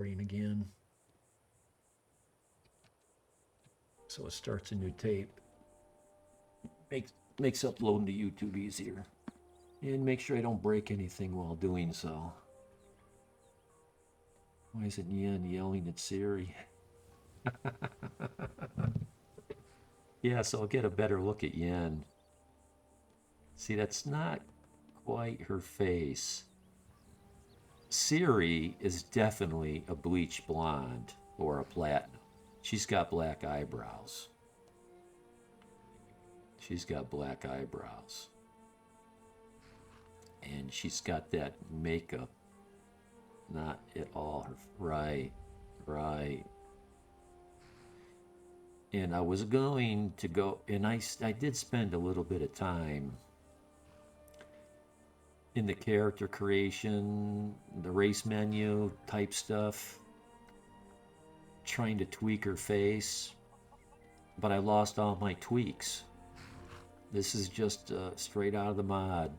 Recording again. So it starts a new tape. Makes uploading to YouTube easier. And make sure I don't break anything while doing so. Why isn't Yen yelling at Siri? Yeah, so I'll get a better look at Yen. See, that's not quite her face. Siri is definitely a bleach blonde or a platinum. She's got black eyebrows. She's got black eyebrows. And she's got that makeup. Not at all her. Right, right. And I was going to go, and I did spend a little bit of time in the character creation, the race menu type stuff, trying to tweak her face, but I lost all my tweaks. This is just straight out of the mod.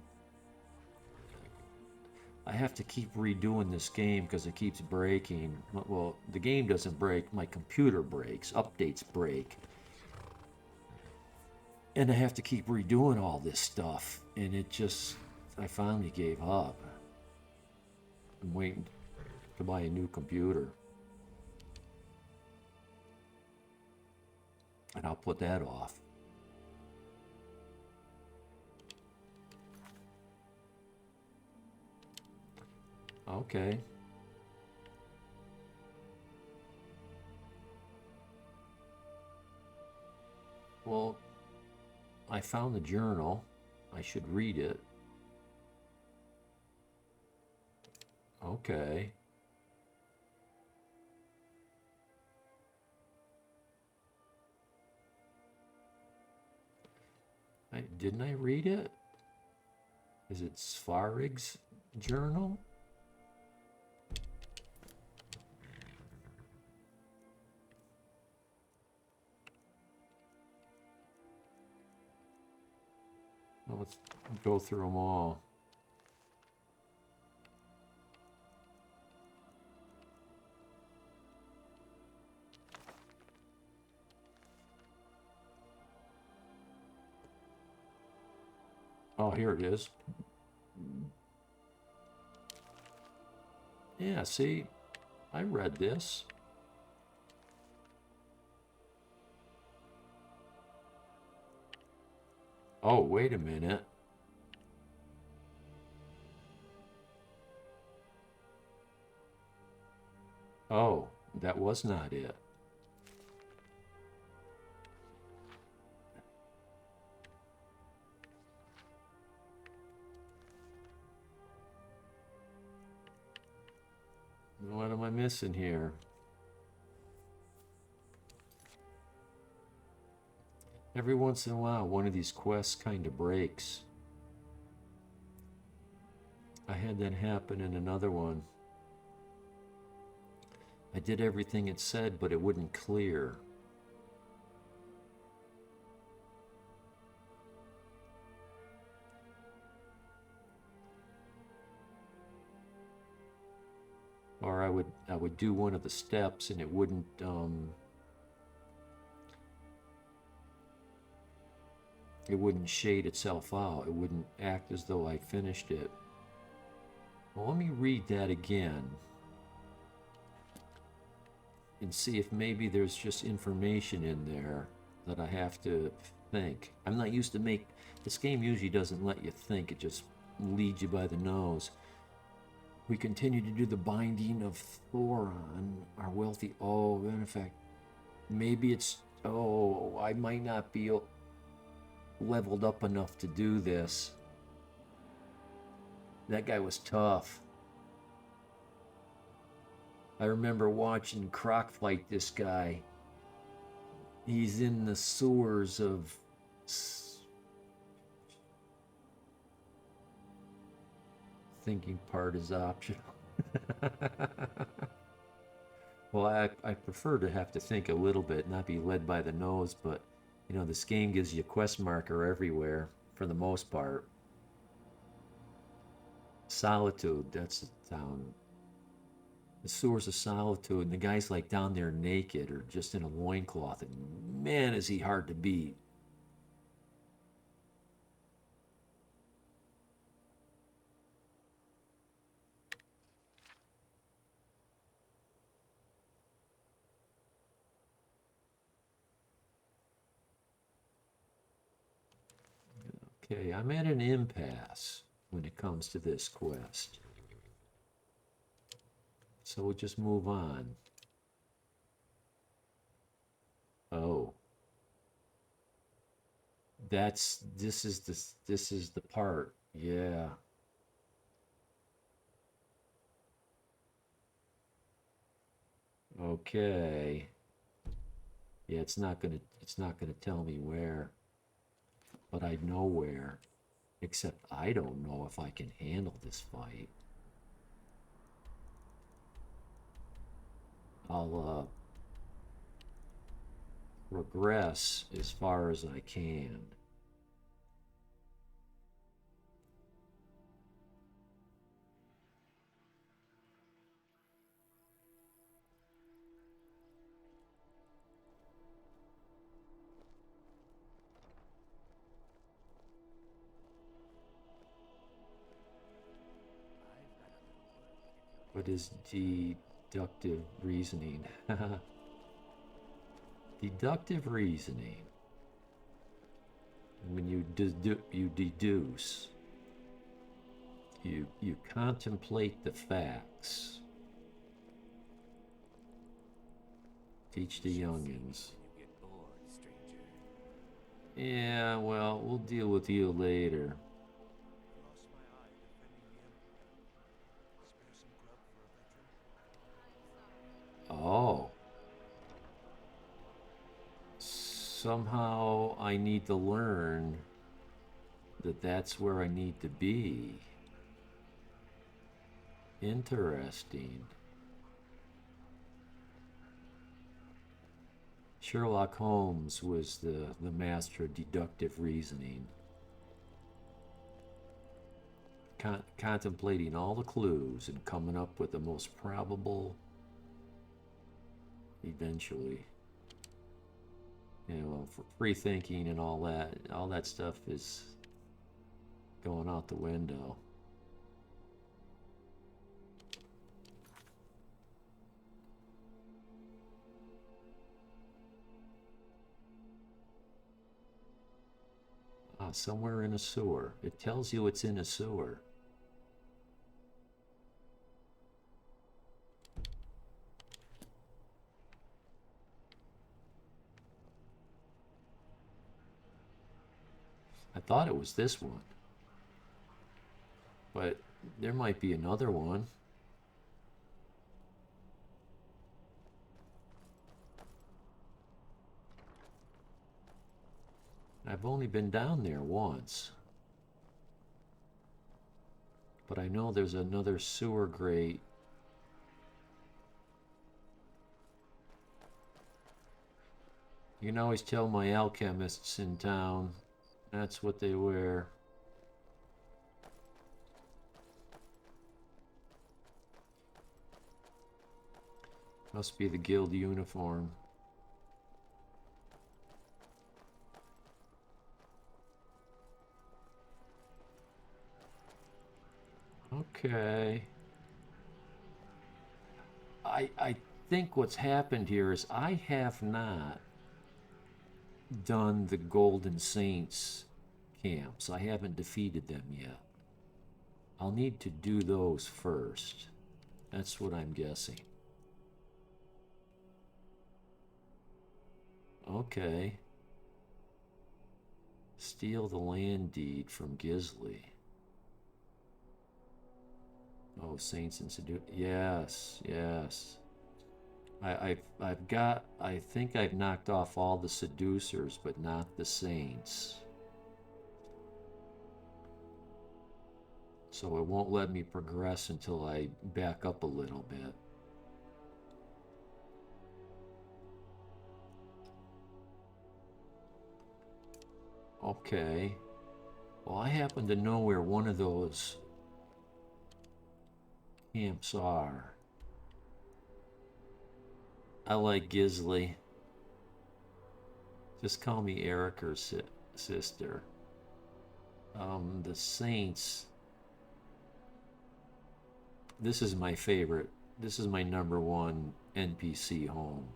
I have to keep redoing this game because it keeps breaking. Well, the game doesn't break, my computer breaks, updates break. And I have to keep redoing all this stuff. And it just, I finally gave up. I'm waiting to buy a new computer. And I'll put that off. Okay. Well, I found the journal. I should read it. Okay. Didn't I read it? Is it Svarig's journal? Well, let's go through them all. Oh, here it is. Yeah, see, I read this. Oh, wait a minute. Oh, that was not it. What am I missing here? Every once in a while, one of these quests kind of breaks. I had that happen in another one. I did everything it said, but it wouldn't clear. Or I would do one of the steps and it wouldn't shade itself out. It wouldn't act as though I finished it. Well, let me read that again and see if maybe there's just information in there that I have to think. I'm not used to this game usually doesn't let you think, it just leads you by the nose. We continue to do the binding of Thoron, our wealthy. Oh, in fact, maybe it's. Oh, I might not be leveled up enough to do this. That guy was tough. I remember watching Croc fight this guy. He's in the sewers of. Thinking part is optional. Well, I prefer to have to think a little bit, not be led by the nose, but you know, this game gives you a quest marker everywhere for the most part. Solitude, that's the town. The Sewers of Solitude, and the guy's like down there naked or just in a loincloth, and man, is he hard to beat. Okay, I'm at an impasse when it comes to this quest. So we'll just move on. Oh. This is the part. Yeah. Okay. Yeah, it's not gonna tell me where, but I know where. Except I don't know if I can handle this fight. I'll regress as far as I can. What is deductive reasoning? Deductive reasoning. When you deduce, you contemplate the facts. Teach the youngins. Yeah, well, we'll deal with you later. Oh. Somehow I need to learn that that's where I need to be. Interesting. Sherlock Holmes was the master of deductive reasoning. Contemplating all the clues and coming up with the most probable eventually. You know, for free thinking and all that stuff is going out the window. Ah, somewhere in a sewer. It tells you it's in a sewer. I thought it was this one, but there might be another one. I've only been down there once, but I know there's another sewer grate. You can always tell my alchemists in town. That's what they wear. Must be the guild uniform. Okay. I think what's happened here is I have not done the Golden Saints camps. I haven't defeated them yet. I'll need to do those first. That's what I'm guessing. Okay. Steal the land deed from Gisley. Oh, Saints and Seduce. Yes, yes. I think I've knocked off all the seducers, but not the saints. So it won't let me progress until I back up a little bit. Okay. Well, I happen to know where one of those camps are. I like Gisley. Just call me Eric or sister. The Saints. This is my favorite. This is my number one NPC home.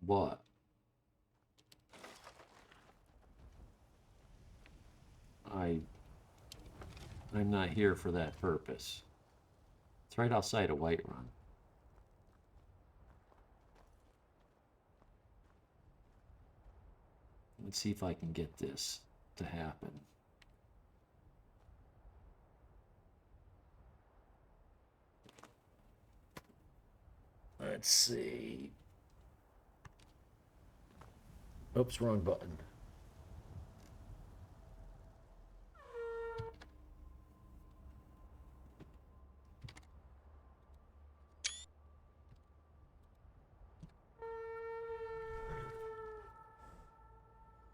But I'm not here for that purpose. It's right outside of Whiterun. Let's see if I can get this to happen. Let's see. Oops, wrong button.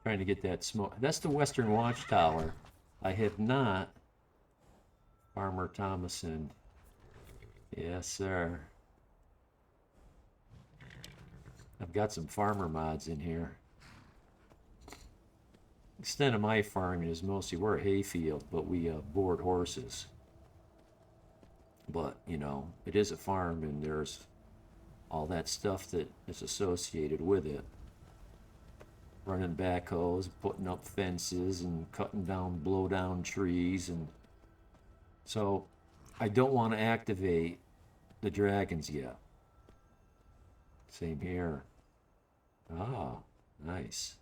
Trying to get that smoke. That's the Western Watchtower. I have not. Farmer Thomason. Yes, sir. I've got some farmer mods in here. The extent of my farming is mostly we're a hayfield, but we board horses. But, you know, it is a farm and there's all that stuff that is associated with it. Running backhoes, putting up fences and cutting down, blow down trees. And so I don't want to activate the dragons yet. Same here. Ah, nice.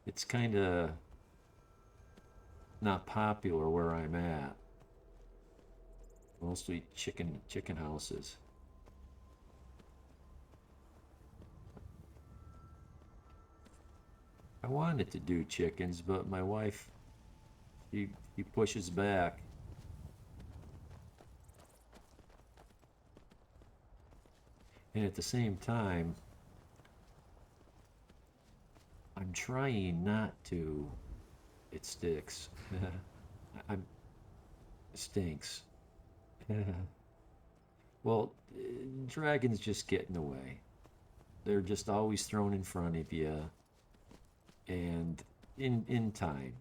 It's kind of not popular where I'm at. Mostly chicken houses. I wanted to do chickens, but my wife, she pushes back. And at the same time, I'm trying not to. It sticks. It stinks. Well, dragons just get in the way. They're just always thrown in front of you. And in time.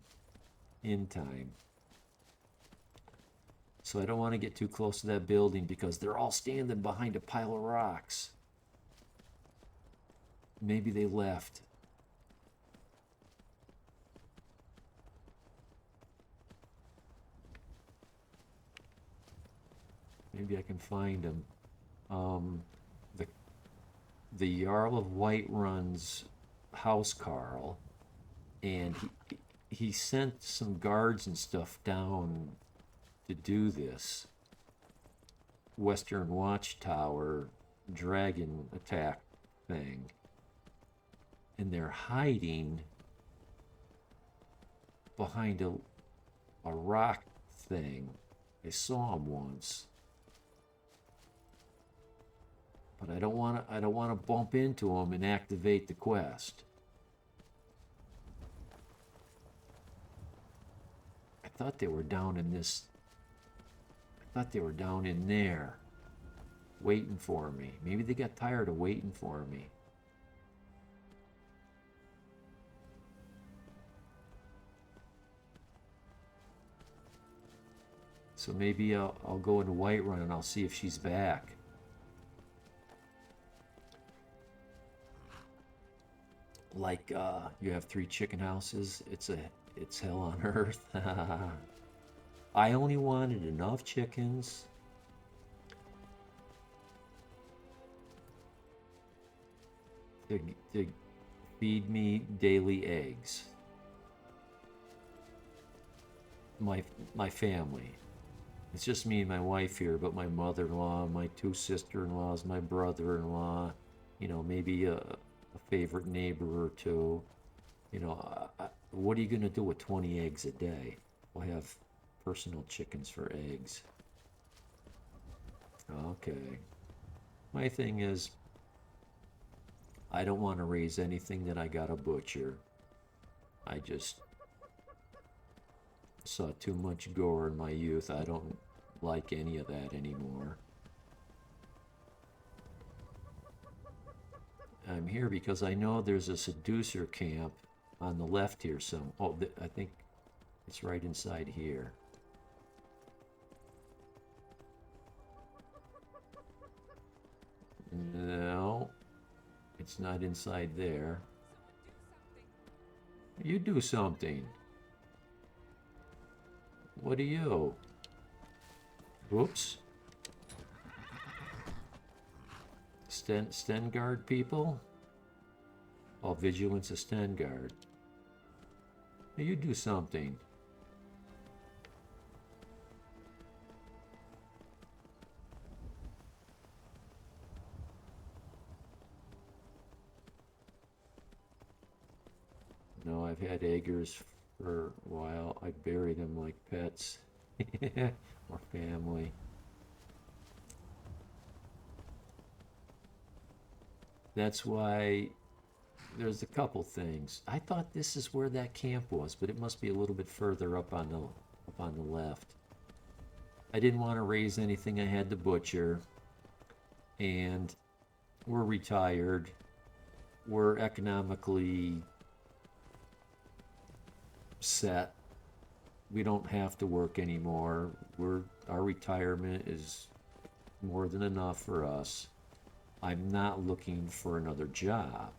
So I don't want to get too close to that building because they're all standing behind a pile of rocks. Maybe they left. Maybe I can find them. The Jarl of Whiterun's house Carl, and he sent some guards and stuff down to do this Western Watchtower dragon attack thing, and they're hiding behind a rock thing. I saw them once. But I don't want to bump into them and activate the quest. I thought they were down in this. I thought they were down in there, waiting for me. Maybe they got tired of waiting for me. So maybe I'll go into Whiterun and I'll see if she's back. Like you have 3 chicken houses. It's hell on earth. I only wanted enough chickens to feed me daily eggs. My family. It's just me and my wife here, but my mother-in-law, my 2 sister-in-laws, my brother-in-law, you know, maybe a favorite neighbor or 2. You know, what are you going to do with 20 eggs a day? We'll have personal chickens for eggs. Okay. My thing is, I don't want to raise anything that I gotta butcher. I just saw too much gore in my youth. I don't like any of that anymore. I'm here because I know there's a seducer camp on the left here. Oh, I think it's right inside here. No, it's not inside there. You do something. What are you? Whoops. Stengard people? Oh, vigilance of Stengard. You do something. No, I've had eggers for a while. I bury them like pets. Or family. That's why there's a couple things. I thought this is where that camp was, but it must be a little bit further up on the left. I didn't want to raise anything I had to butcher, and we're retired. We're economically set. We don't have to work anymore. Our retirement is more than enough for us. I'm not looking for another job.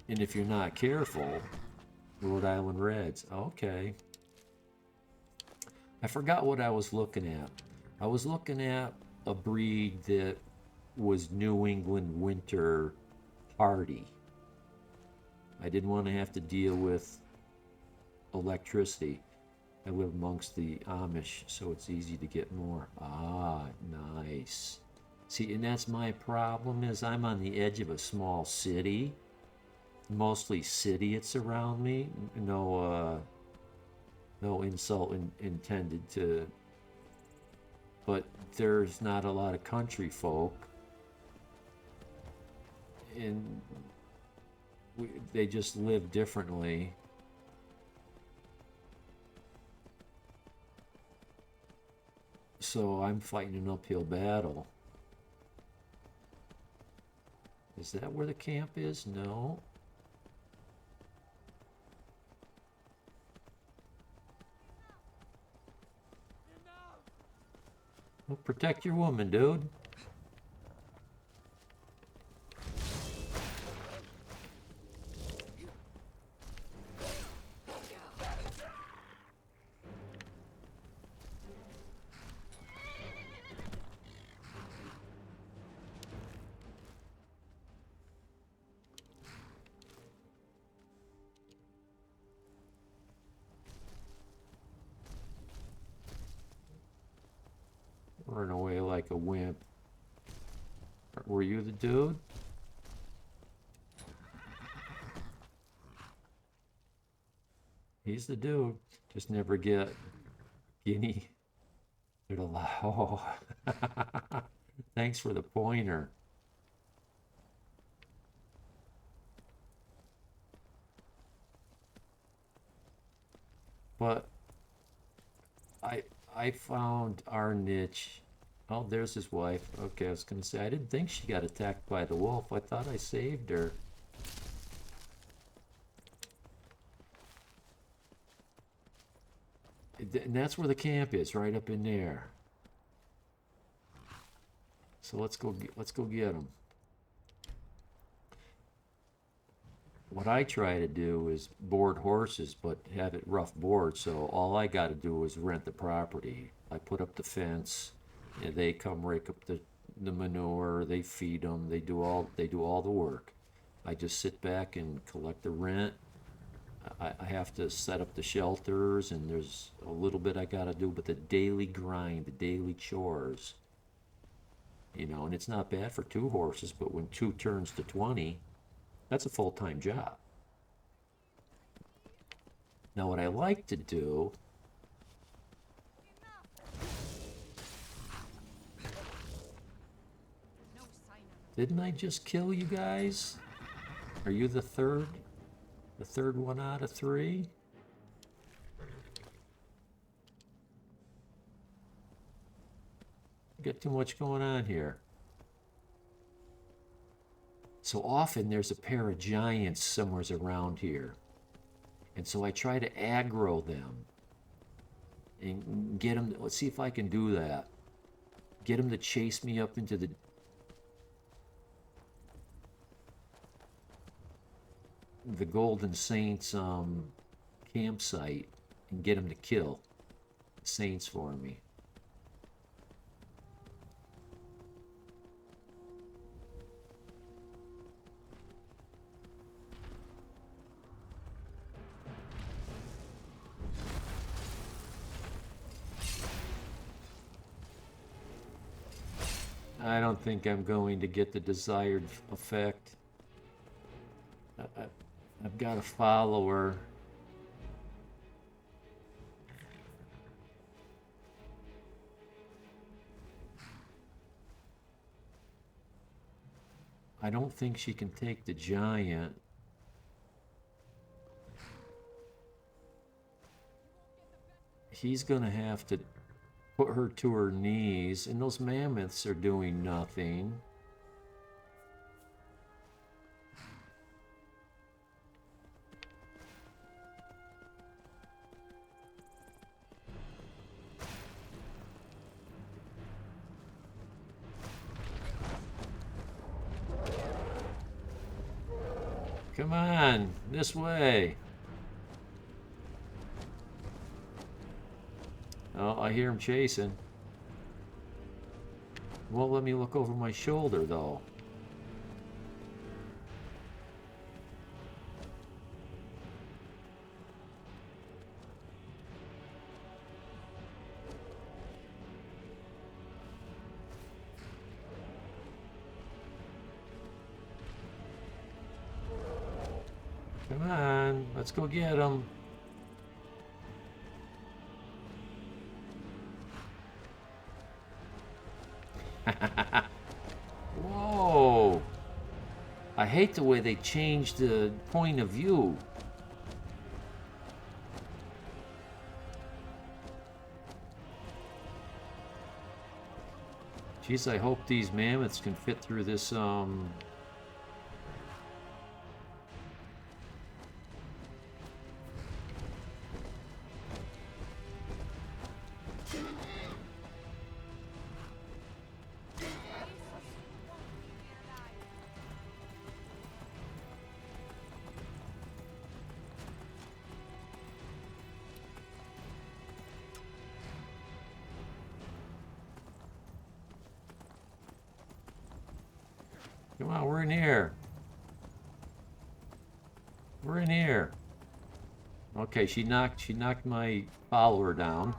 And if you're not careful, Rhode Island Reds, okay. I forgot what I was looking at. I was looking at a breed that was New England winter hardy. I didn't want to have to deal with electricity. I live amongst the Amish, so it's easy to get more. Ah, nice. See, and that's my problem, is I'm on the edge of a small city. Mostly city it's around me. No insult intended to, but there's not a lot of country folk. And they just live differently. So I'm fighting an uphill battle. Is that where the camp is? No. Well, protect your woman, dude. Run away like a wimp. Were you the dude? He's the dude. Just never get guinea. Oh. Thanks for the pointer. But I found our niche. Oh, there's his wife. Okay, I was gonna say, I didn't think she got attacked by the wolf. I thought I saved her. And that's where the camp is, right up in there. So let's go get them. What I try to do is board horses, but have it rough board, so all I got to do is rent the property. I put up the fence, and they come rake up the manure, they feed them, they do all the work. I just sit back and collect the rent. I have to set up the shelters, and there's a little bit I got to do, but the daily grind, the daily chores, and it's not bad for 2 horses, but when 2 turns to 20, that's a full-time job. Now, what I like to do Didn't I just kill you guys? Are you the third? The third one out of 3? Got too much going on here. So often there's a pair of giants somewhere around here. And so I try to aggro them. And get them, let's see if I can do that. Get them to chase me up into the Golden Saints campsite and get them to kill the Saints for me. I don't think I'm going to get the desired effect. I've got a follower. I don't think she can take the giant. He's gonna have to put her to her knees, and those mammoths are doing nothing. Come on, this way. Oh, I hear him chasing. Won't let me look over my shoulder, though. Come on, let's go get him. Whoa! I hate the way they changed the point of view. Jeez, I hope these mammoths can fit through this, Come on, we're in here. We're in here. Okay, she knocked my follower down.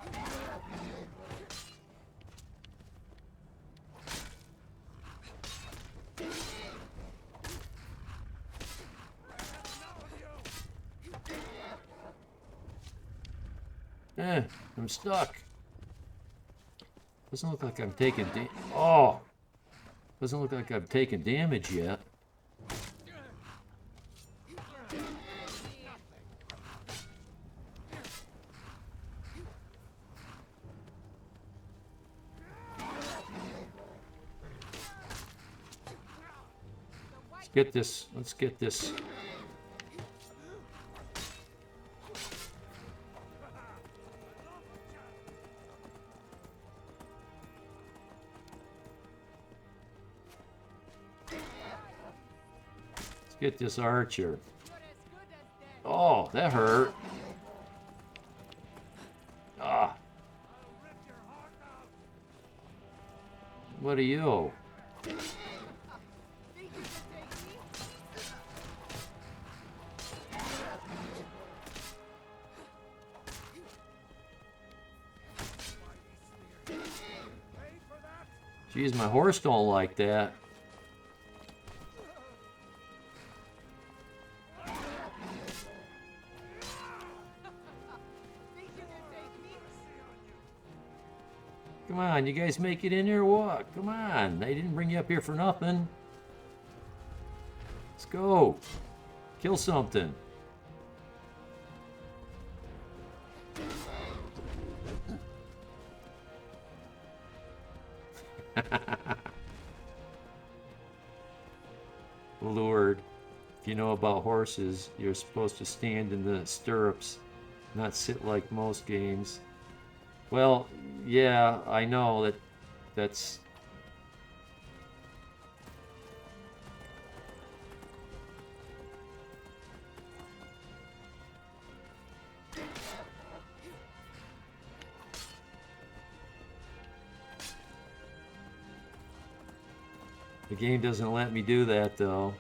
I'm stuck. Doesn't look like I'm taking oh! Doesn't look like I've taken damage yet. Let's get this. Let's get this. Get this archer. Oh, that hurt. Ah. What are you? Jeez, my horse don't like that. Come on, you guys make it in here or what? Come on, they didn't bring you up here for nothing. Go! Kill something. Lured. If you know about horses, you're supposed to stand in the stirrups, not sit like most games. Well, yeah, I know that's... The game doesn't let me do that, though.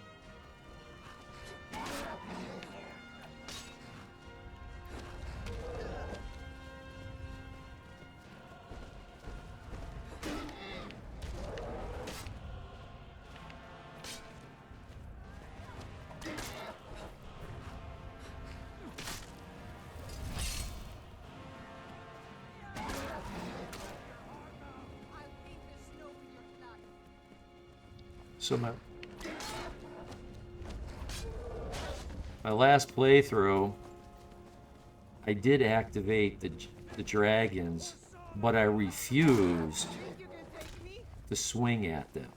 So my last playthrough, I did activate the dragons, but I refused to swing at them.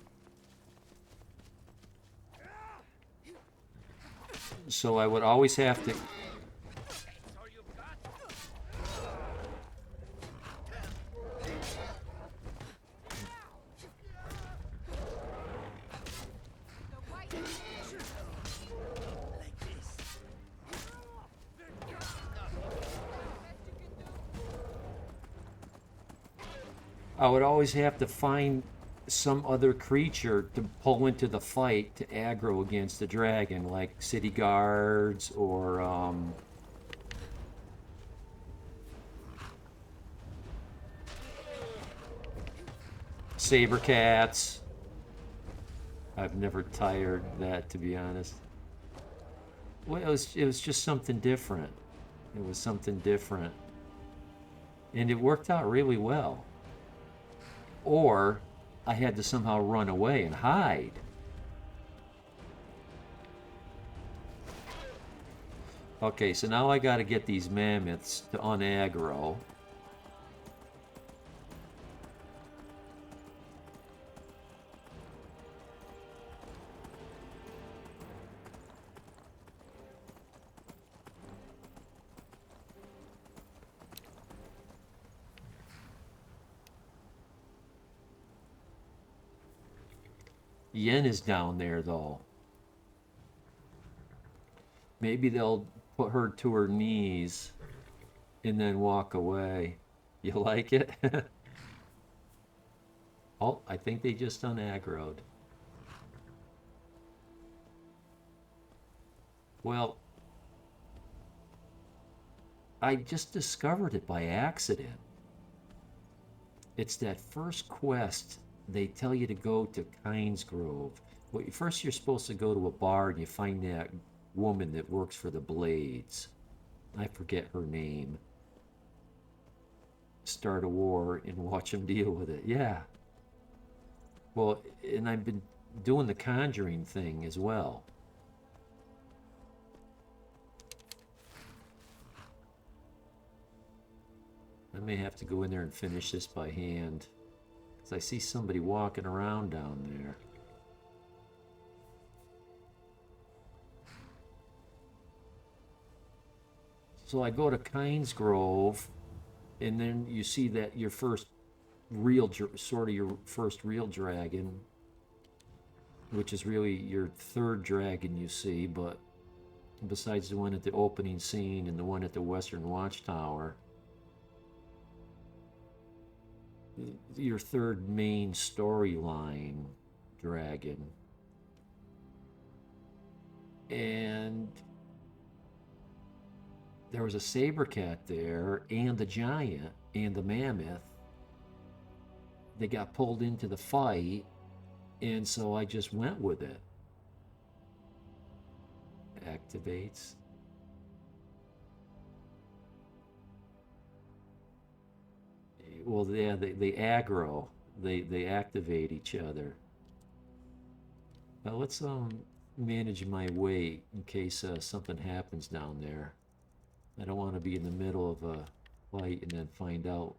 So I would always have to... I would always have to find some other creature to pull into the fight to aggro against the dragon, like city guards or saber cats. I've never tired that, to be honest. Well, it was just something different. It was something different, and it worked out really well. Or I had to somehow run away and hide. Okay, so now I got to get these mammoths to unaggro. Yen is down there, though. Maybe they'll put her to her knees and then walk away. You like it? Oh, I think they just unaggroed. Well, I just discovered it by accident. It's that first quest. They tell you to go to Kynes Grove. Well, first you're supposed to go to a bar and you find that woman that works for the Blades. I forget her name. Start a war and watch them deal with it. Yeah. Well, and I've been doing the conjuring thing as well. I may have to go in there and finish this by hand. I see somebody walking around down there. So I go to Kynes Grove, and then you see that your first real, sort of your first real dragon, which is really your third dragon you see, but besides the one at the opening scene and the one at the Western Watchtower, your third main storyline dragon. And there was a saber cat there and the giant and the mammoth. They got pulled into the fight, and so I just went with it. Activates. Well, yeah, they aggro. They activate each other. Now let's manage my weight in case something happens down there. I don't want to be in the middle of a fight and then find out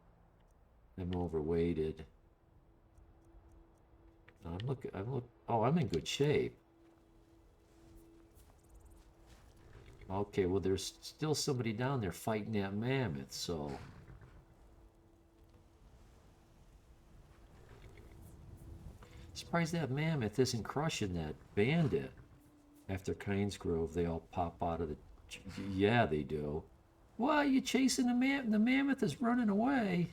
I'm overweighted. Oh, I'm in good shape. Okay, well, there's still somebody down there fighting that mammoth, so. Surprised that mammoth isn't crushing that bandit. After Kynes Grove, they all pop out of the. Yeah, they do. Why are you chasing the mammoth? The mammoth is running away.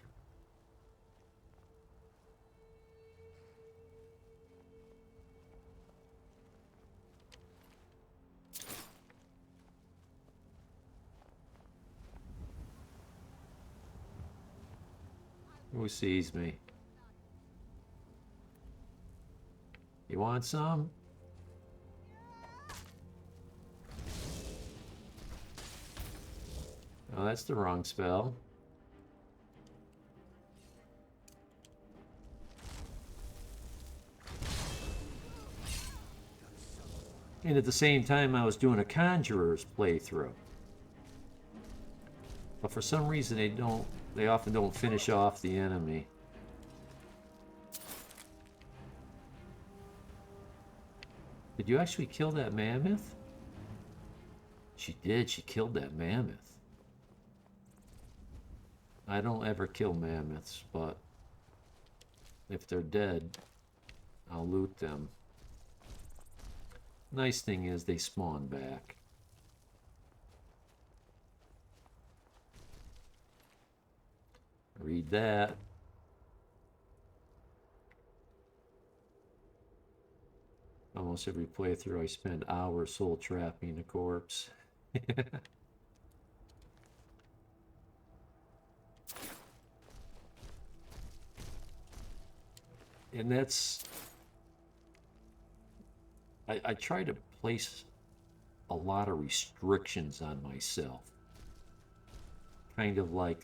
Who sees me? You want some? Oh, that's the wrong spell. And at the same time, I was doing a Conjurer's playthrough. But for some reason, they often don't finish off the enemy. Did you actually kill that mammoth? She did. She killed that mammoth. I don't ever kill mammoths, but if they're dead, I'll loot them. Nice thing is they spawn back. Read that. Almost every playthrough I spend hours soul trapping a corpse. And that's... I try to place a lot of restrictions on myself. Kind of like,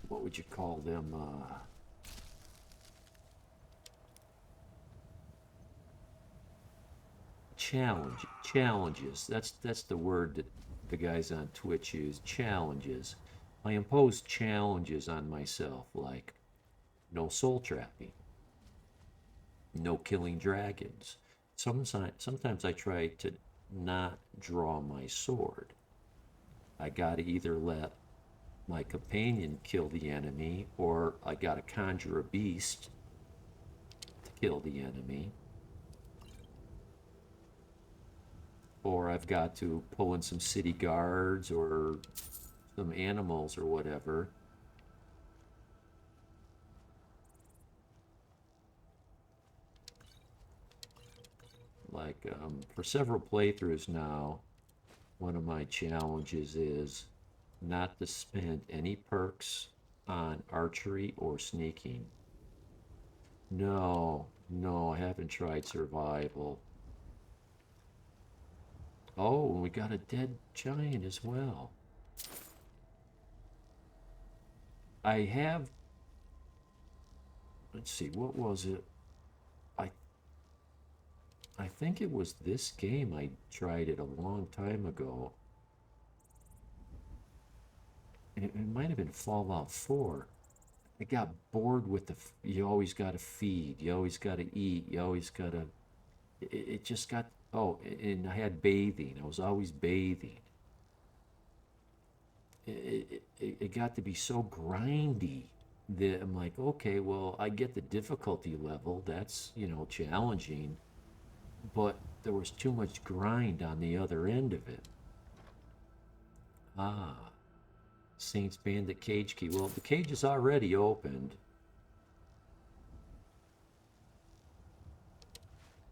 what would you call them? Challenges. That's the word that the guys on Twitch use. Challenges. I impose challenges on myself, like no soul trapping, no killing dragons. Sometimes I try to not draw my sword. I gotta either let my companion kill the enemy, or I gotta conjure a beast to kill the enemy. Or I've got to pull in some city guards or some animals or whatever. Like, for several playthroughs now, one of my challenges is not to spend any perks on archery or sneaking. No, I haven't tried survival. Oh, and we got a dead giant as well. I have... Let's see, what was it? I think it was this game. I tried it a long time ago. It might have been Fallout 4. I got bored with you always got to feed, you always got to eat, you always got to... It just got... Oh, and I had bathing. I was always bathing. It got to be so grindy that I'm like, okay, well, I get the difficulty level. That's, challenging. But there was too much grind on the other end of it. Ah, Saints Bandit cage key. Well, the cage is already opened.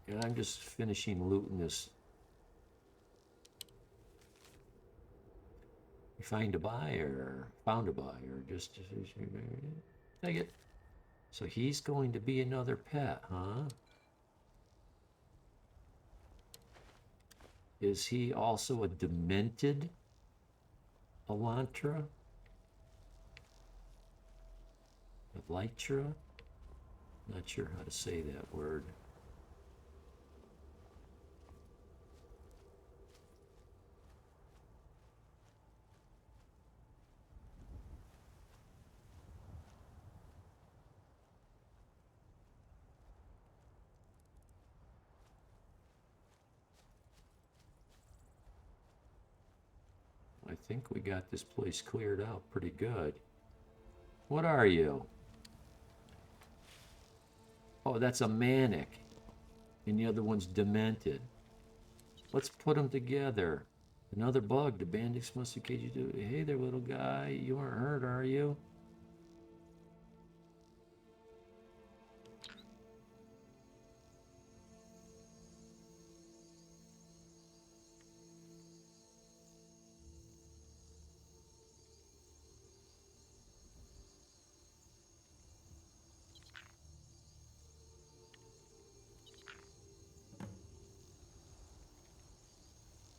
And I'm just finishing looting this. You found a buyer. Just take it. So he's going to be another pet, huh? Is he also a demented Elantra? Elytra? Not sure how to say that word. think we got this place cleared out pretty good. What are you? Oh, that's a manic. And the other one's demented. Let's put them together. Another bug. The bandits must occasion you do. Hey there, little guy. You aren't hurt, are you?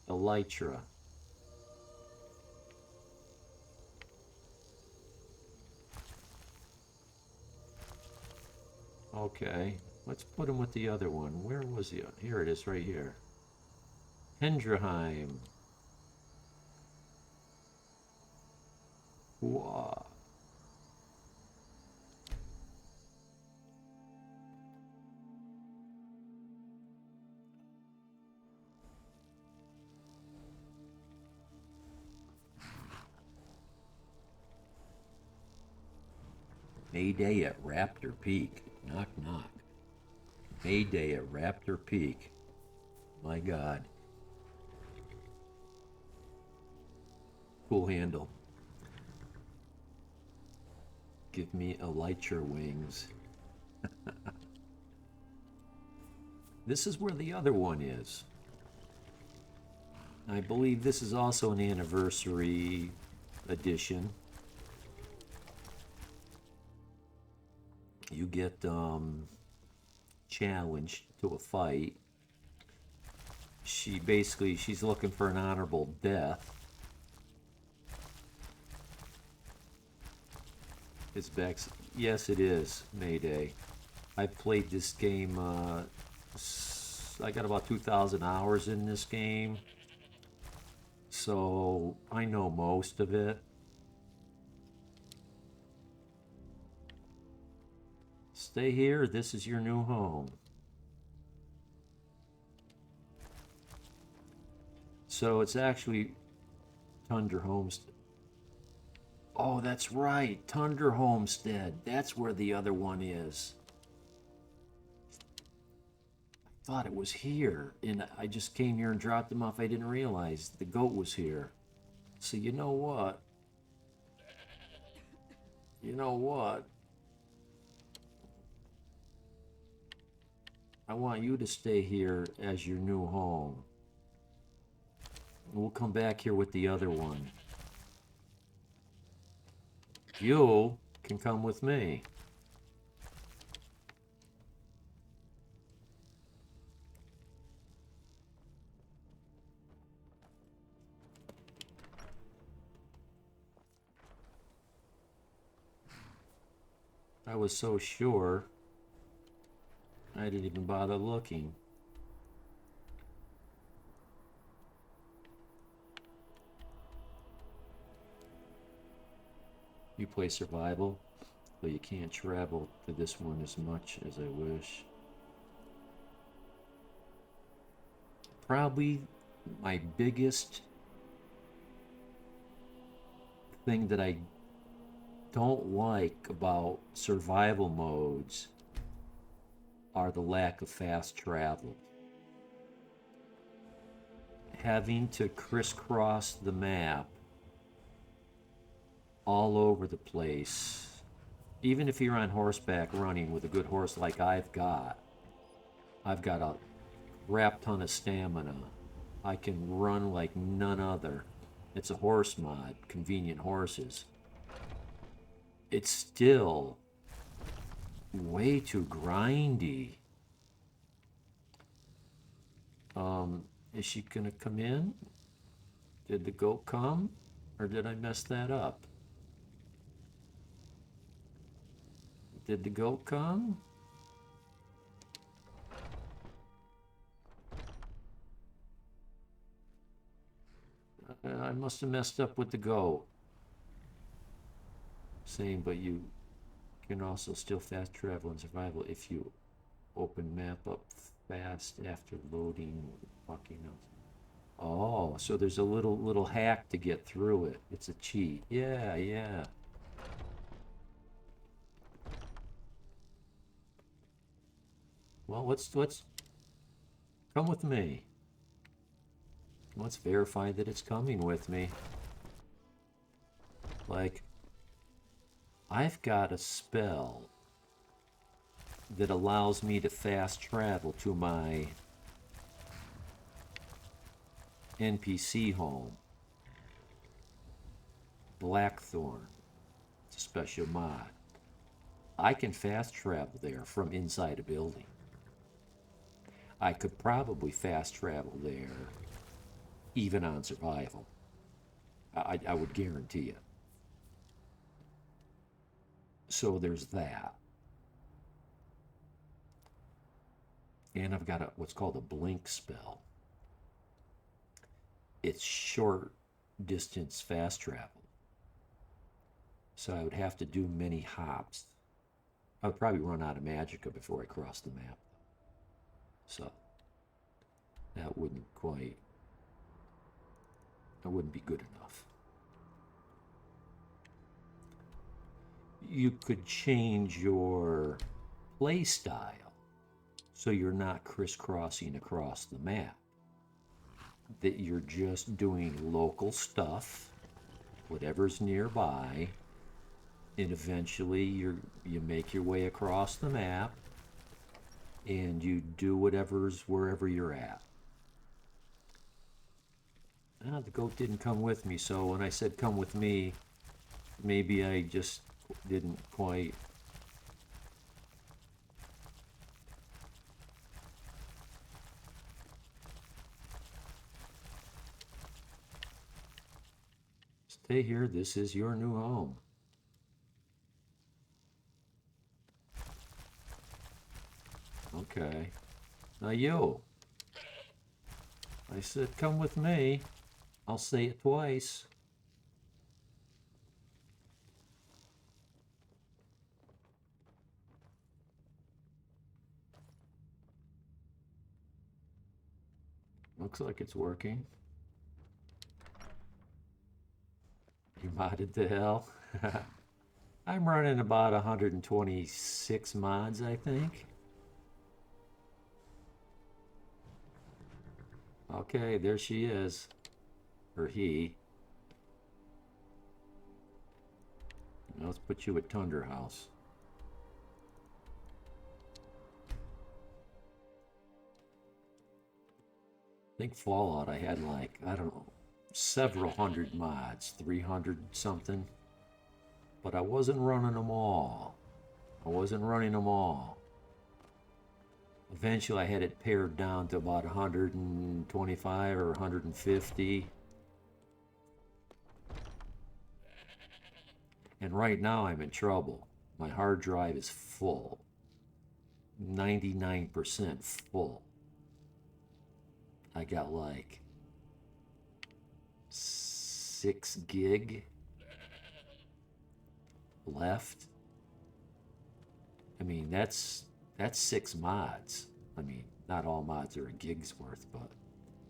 Elytra. Okay, let's put him with the other one. Where was he? Here it is, right here. Hendraheim. Wow. Mayday at Raptor Peak. Knock, knock. Mayday at Raptor Peak. My God. Cool handle. Give me elytra wings. This is where the other one is. I believe this is also an anniversary edition. You get challenged to a fight. She's looking for an honorable death. It's back. Yes, it is Mayday. I played this game. I got about 2,000 hours in this game, so I know most of it. Stay here. This is your new home. So it's actually Tundra Homestead. Oh, that's right. Tundra Homestead. That's where the other one is. I thought it was here. And I just came here and dropped them off. I didn't realize the goat was here. So you know what? You know what? I want you to stay here as your new home. We'll come back here with the other one. You can come with me. I was so sure, I didn't even bother looking. You play survival, but you can't travel to this one as much as I wish. Probably my biggest thing that I don't like about survival modes are the lack of fast travel. Having to crisscross the map all over the place, even if you're on horseback running with a good horse like I've got a crap ton of stamina. I can run like none other. It's a horse mod, convenient horses. It's still way too grindy. Is she gonna come in? Did the goat come? Or did I mess that up? Did the goat come? I must have messed up with the goat. Same, but you can also still fast travel and survival if you open map up fast after loading. Fucking else. Oh, so there's a little hack to get through it. It's a cheat. Yeah, yeah. Well, let's come with me. Let's verify that it's coming with me. Like, I've got a spell that allows me to fast travel to my NPC home. Blackthorn. It's a special mod. I can fast travel there from inside a building. I could probably fast travel there even on survival. I would guarantee it. So there's that. And I've got what's called a blink spell. It's short distance fast travel. So I would have to do many hops. I would probably run out of magicka before I cross the map. So that wouldn't be good enough. You could change your play style so you're not crisscrossing across the map. That you're just doing local stuff, whatever's nearby, and eventually you make your way across the map and you do whatever's wherever you're at. The goat didn't come with me, so when I said come with me, maybe I just didn't quite. Stay here, this is your new home. Okay. Now you. I said come with me. I'll say it twice. Looks like it's working. You modded the hell? I'm running about 126 mods, I think. Okay, there she is. Or he. Now let's put you at Tundra House. I think Fallout I had like, I don't know, several hundred mods, 300 something. But I wasn't running them all. Eventually I had it pared down to about 125 or 150. And right now I'm in trouble. My hard drive is full. 99% full. I got like 6 gig left. I mean, that's 6 mods. I mean, not all mods are a gig's worth, but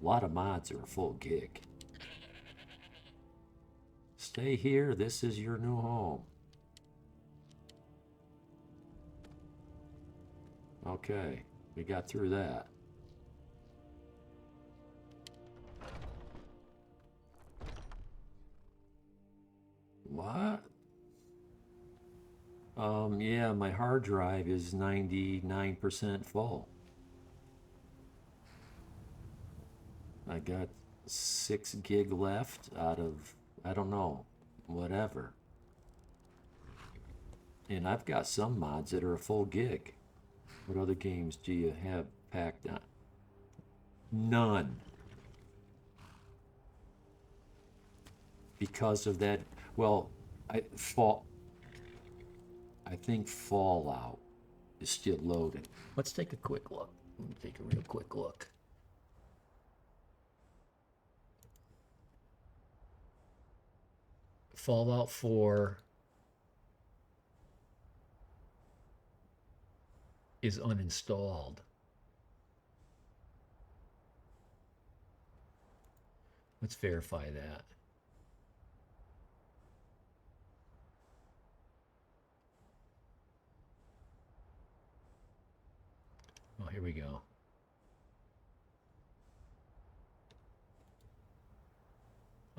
a lot of mods are a full gig. Stay here, this is your new home. Okay, we got through that. What? Yeah, my hard drive is 99% full. I got 6 gig left out of, I don't know, whatever. And I've got some mods that are a full gig. What other games do you have packed on? None. Because of that, well, I think Fallout is still loaded. Let's take a quick look. Let me take a real quick look. Fallout 4 is uninstalled. Let's verify that. Oh, here we go.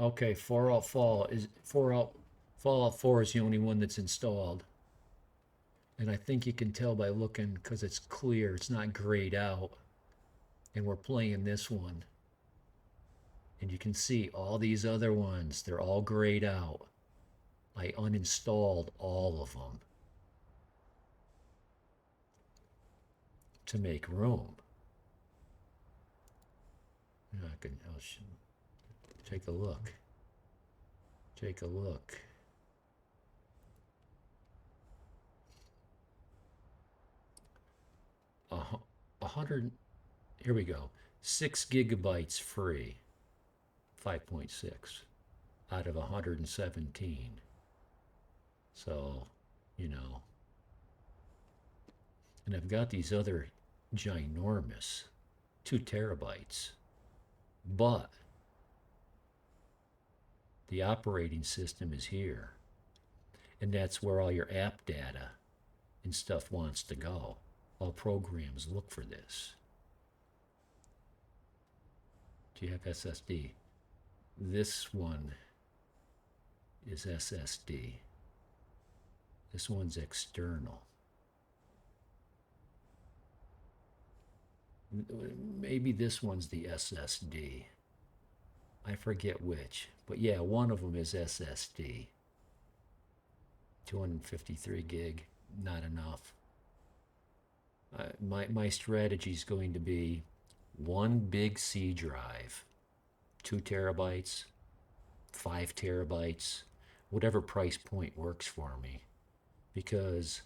Okay, Fallout 4 is the only one that's installed. And I think you can tell by looking, because it's clear, it's not grayed out. And we're playing this one. And you can see all these other ones, they're all grayed out. I uninstalled all of them to make room. Take a look. Take a look. Here we go. 6 gigabytes free. 5.6 out of 117. So, you know. And I've got these other ginormous 2 terabytes. But the operating system is here. And that's where all your app data and stuff wants to go. All programs look for this. Do you have SSD? This one is SSD. This one's external. Maybe this one's the SSD. I forget which. But yeah, one of them is SSD. 253 gig, not enough. My strategy is going to be one big C drive, 2 terabytes, 5 terabytes, whatever price point works for me. Because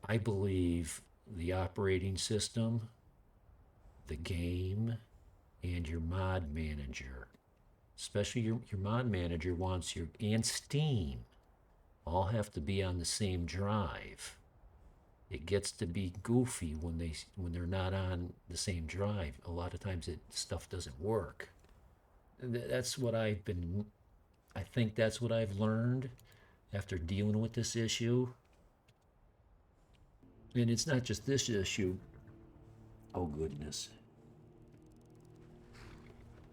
I believe the operating system, the game, and your mod manager, especially your mod manager wants your, and Steam, all have to be on the same drive. It gets to be goofy when they're not on the same drive. A lot of times stuff doesn't work. That's what I think that's what I've learned after dealing with this issue. And it's not just this issue. Oh, goodness.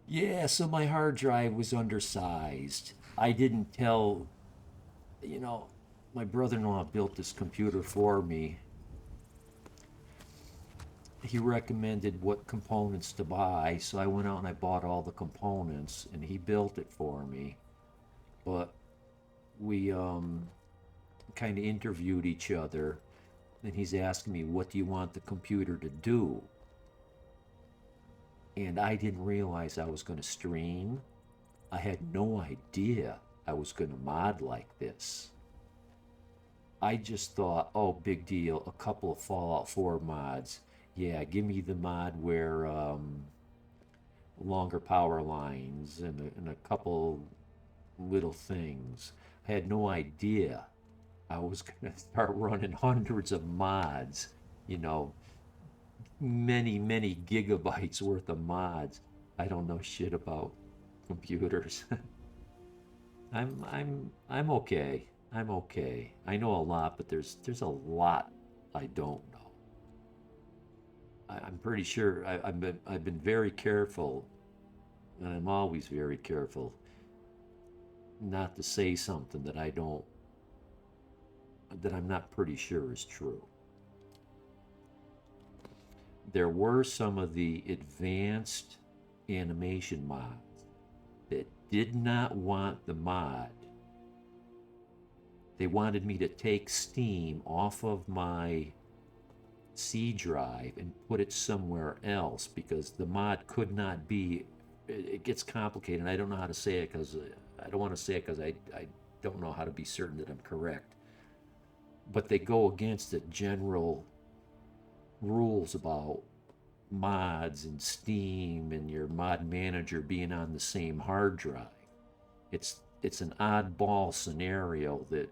Yeah, so my hard drive was undersized. I didn't tell, my brother-in-law built this computer for me. He recommended what components to buy, so I went out and I bought all the components, and he built it for me. But we kind of interviewed each other, and he's asking me, what do you want the computer to do? And I didn't realize I was going to stream. I had no idea I was going to mod like this. I just thought, oh, big deal, a couple of Fallout 4 mods. Yeah, give me the mod where longer power lines and a couple little things. I had no idea I was going to start running hundreds of mods, many gigabytes worth of mods. I don't know shit about computers. I'm okay. I'm okay. I know a lot, but there's a lot I don't know. I'm pretty sure I've been very careful, and I'm always very careful not to say something that I'm not pretty sure is true. There were some of the advanced animation mods that did not want the mod. They wanted me to take Steam off of my C drive and put it somewhere else because the mod could not be. It gets complicated, and I don't know how to say it because I don't want to say it because I don't know how to be certain that I'm correct. But they go against the general rules about mods and Steam and your mod manager being on the same hard drive. It's an oddball scenario that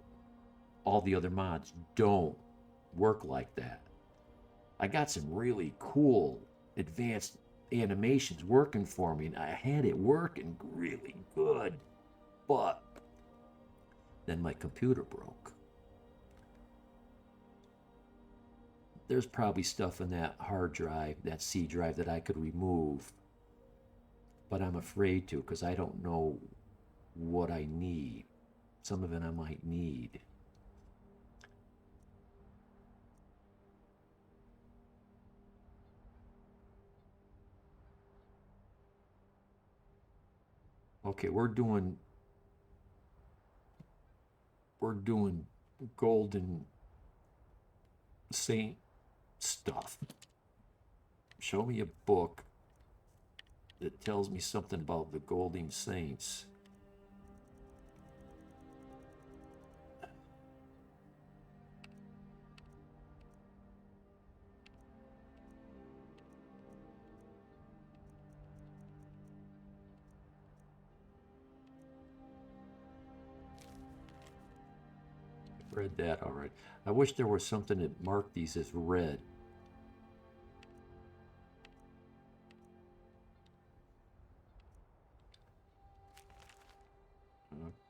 all the other mods don't work like that. I got some really cool advanced animations working for me, and I had it working really good. But then my computer broke. There's probably stuff in that hard drive, that C drive, that I could remove, but I'm afraid to because I don't know what I need. Some of it I might need. Okay, we're doing golden saint stuff. Show me a book that tells me something about the golden saints. Read that all right. I wish there was something that marked these as red.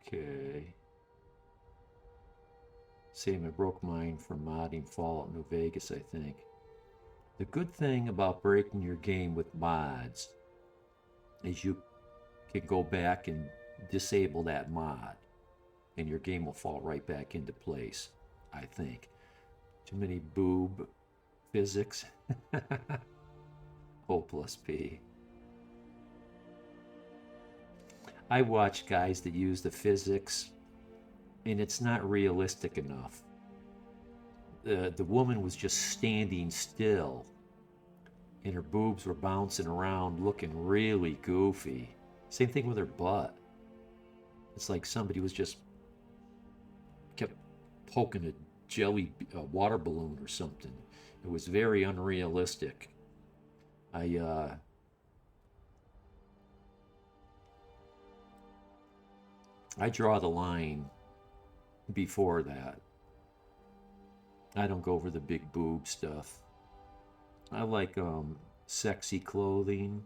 Okay. Same, I broke mine from modding Fallout New Vegas, I think. The good thing about breaking your game with mods is you can go back and disable that mod, and your game will fall right back into place, I think. Too many boob physics. O plus P. I watch guys that use the physics, and it's not realistic enough. The woman was just standing still, and her boobs were bouncing around looking really goofy. Same thing with her butt. It's like somebody was just kept poking a water balloon or something. It was very unrealistic. I draw the line before that. I don't go over the big boob stuff. I like sexy clothing,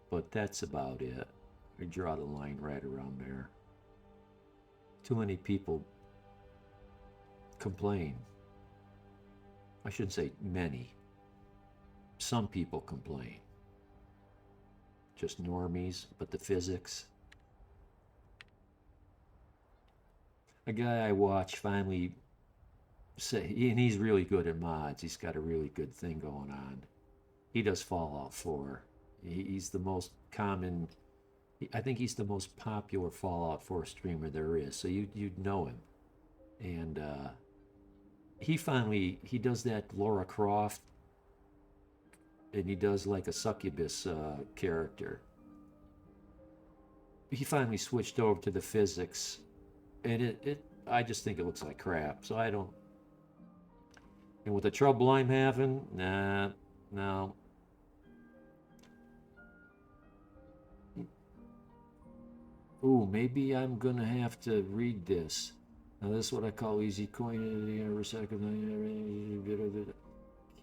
but that's about it. I draw the line right around there. Too many people complain. I shouldn't say many. Some people complain. Just normies, but the physics. A guy I watch finally say, and he's really good at mods. He's got a really good thing going on. He does Fallout 4. He's the most common, I think he's the most popular Fallout 4 streamer there is. So you'd know him. And he does that Lara Croft, and he does like a succubus character. He finally switched over to the physics, and I just think it looks like crap. So I don't. And with the trouble I'm having, nah, no. Ooh, maybe I'm gonna have to read this. Now this is what I call easy coin.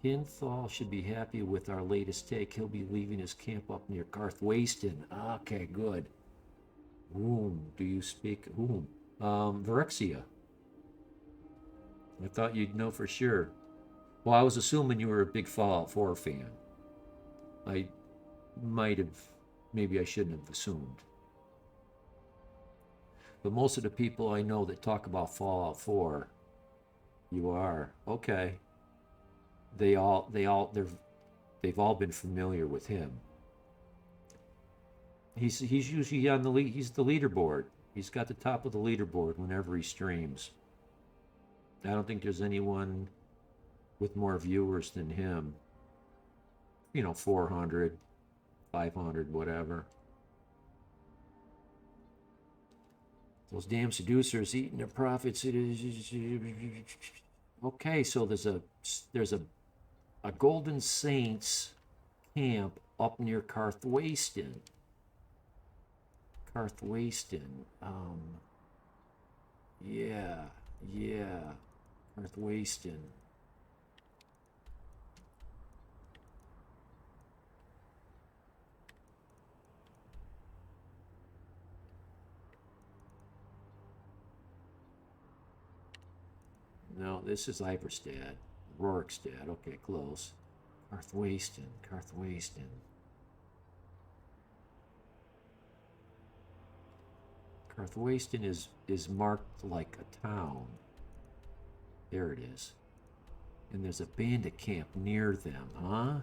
Kinthal should be happy with our latest take. He'll be leaving his camp up near Carthwayston. Okay, good. Whom do you speak? Whom? Virexia. I thought you'd know for sure. Well, I was assuming you were a big Fallout 4 fan. I might have, maybe I shouldn't have assumed. But most of the people I know that talk about Fallout 4, you are. Okay. They've all been familiar with him. He's usually on the lead. He's the leaderboard. He's got the top of the leaderboard whenever he streams. I don't think there's anyone with more viewers than him. 400, 500, whatever. Those damn seducers eating their profits. Okay, so there's a Golden Saints camp up near Carthwayston. Yeah, Carthwayston. No, this is Iverstad. Rorikstad. Okay, close. Karthwasten. Karthwasten. Karthwasten is marked like a town. There it is. And there's a bandit camp near them, huh?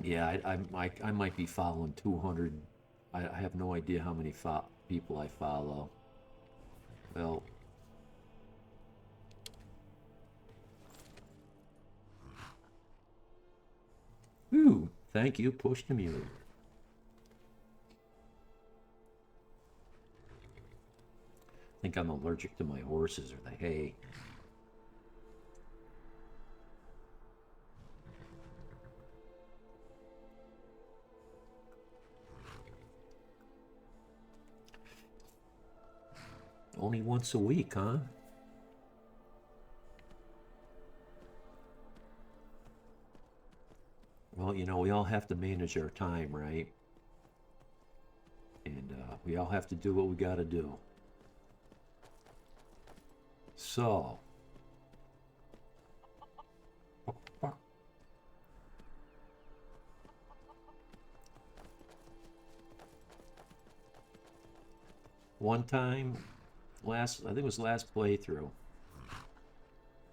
Yeah, I might be following 200. I have no idea how many people I follow. Well, ooh, thank you, push to mute. I think I'm allergic to my horses or the hay. Only once a week, huh? Well, you know, we all have to manage our time, right? And we all have to do what we got to do. So, one time, I think it was last playthrough.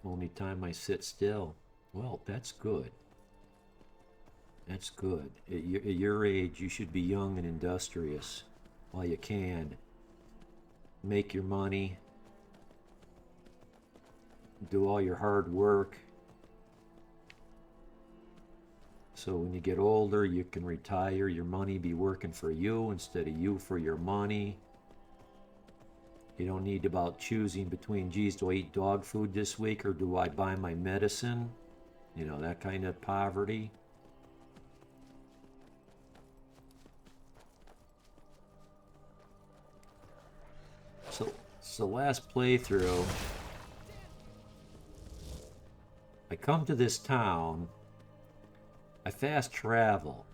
Only time I sit still. Well, that's good. That's good. At your age, you should be young and industrious while you can. Make your money. Do all your hard work. So when you get older, you can retire, your money be working for you instead of you for your money. You don't need about choosing between, geez, do I eat dog food this week or do I buy my medicine? You know, that kind of poverty. So last playthrough, I come to this town, I fast travel.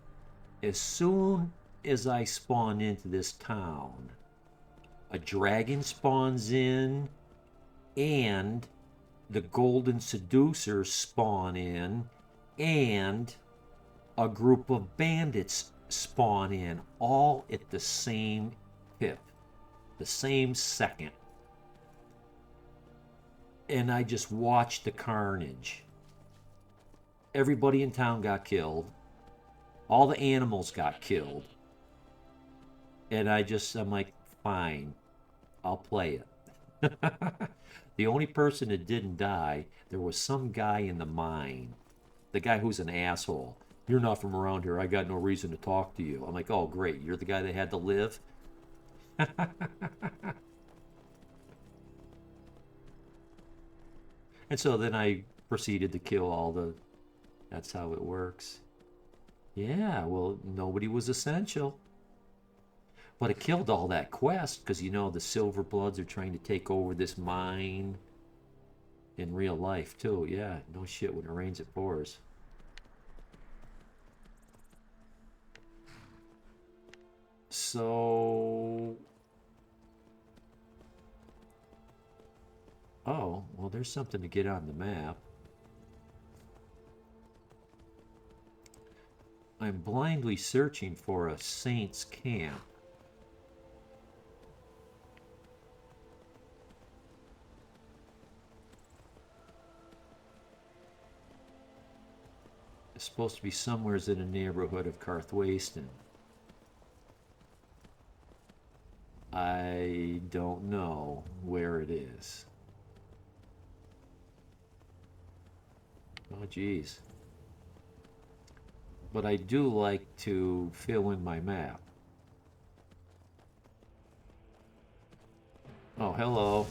As soon as I spawn into this town, a dragon spawns in and the golden seducers spawn in and a group of bandits spawn in, all at the same pip, the same second. And I just watched the carnage. Everybody in town got killed. All the animals got killed. And I'm like, fine, I'll play it. The only person that didn't die, there was some guy in the mine. The guy who's an asshole. You're not from around here. I got no reason to talk to you. I'm like, oh, great. You're the guy that had to live? And so then I proceeded to kill all the... That's how it works. Yeah, well, nobody was essential. But it killed all that quest, because, you know, the Silverbloods are trying to take over this mine in real life, too. Yeah, no shit, when it rains, it pours. So... Oh, well, there's something to get on the map. I'm blindly searching for a saint's camp. It's supposed to be somewhere in the neighborhood of Karthwasten. I don't know where it is. Oh, geez. But I do like to fill in my map. Oh, hello.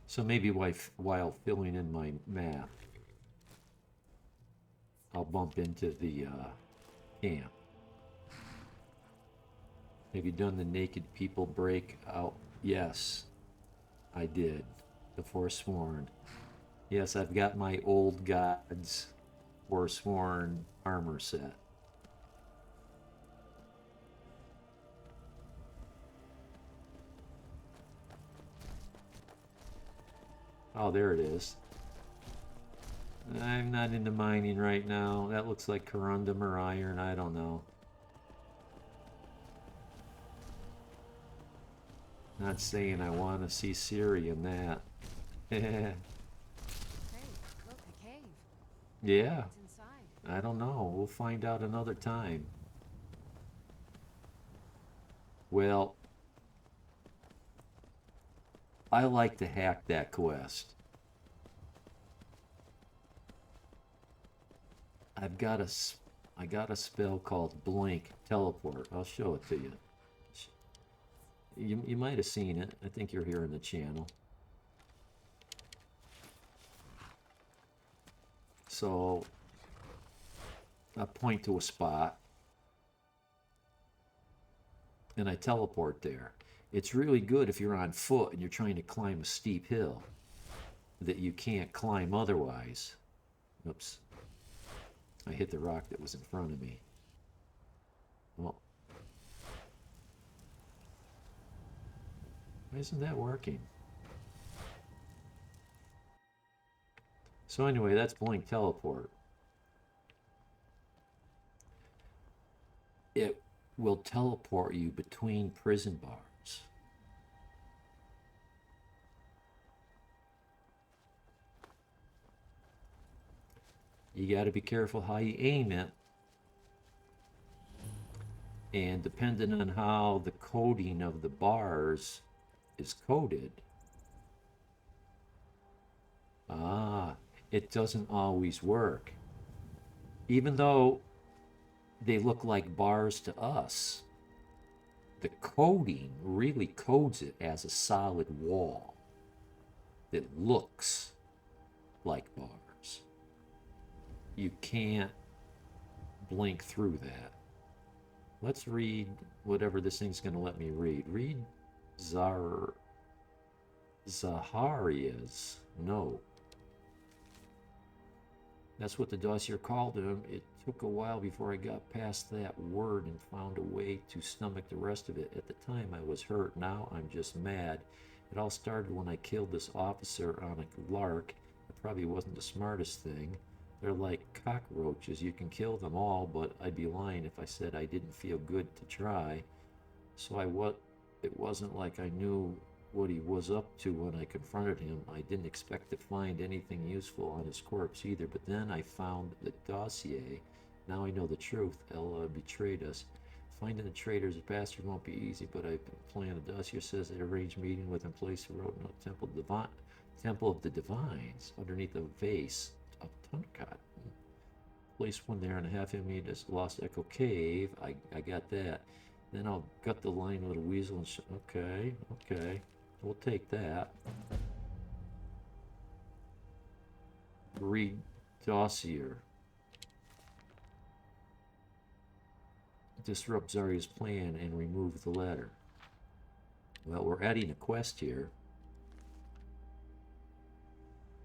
So maybe while filling in my map, I'll bump into the camp. Have you done the naked people breakout? Yes, I did. The Forsworn. Yes, I've got my old gods Forsworn armor set. Oh, there it is. I'm not into mining right now. That looks like corundum or iron. I don't know. Not saying I want to see Siri in that. Hey, look, a cave. Yeah, What's inside? I don't know. We'll find out another time. Well, I like to hack that quest. I got a spell called Blink Teleport. I'll show it to you. You might have seen it. I think you're here in the channel. So I point to a spot and I teleport there. It's really good if you're on foot and you're trying to climb a steep hill that you can't climb otherwise. Oops. I hit the rock that was in front of me. Well, why isn't that working? So anyway, that's Blink Teleport. It will teleport you between prison bars. You got to be careful how you aim it. And depending on how the coding of the bars is coded, it doesn't always work. Even though they look like bars to us, the coding really codes it as a solid wall that looks like bars. You can't blink through that. Let's read whatever this thing's going to let me read. Read Zaharia's note. That's what the dossier called him. It took a while before I got past that word and found a way to stomach the rest of it. At the time, I was hurt. Now I'm just mad. It all started when I killed this officer on a lark. It probably wasn't the smartest thing. They're like cockroaches. You can kill them all, but I'd be lying if I said I didn't feel good to try. So it wasn't like I knew what he was up to when I confronted him. I didn't expect to find anything useful on his corpse either, but then I found the dossier. Now I know the truth. Ella betrayed us. Finding the traitor's bastard won't be easy, but I've been planning. The dossier says they arranged meeting with place who wrote no Temple of the Divines underneath a vase of Tunkat. Place one there and have him meet us Lost Echo Cave. I got that. Then I'll gut the line with a weasel and okay. We'll take that. Read dossier. Disrupt Zarya's plan and remove the letter. Well, we're adding a quest here.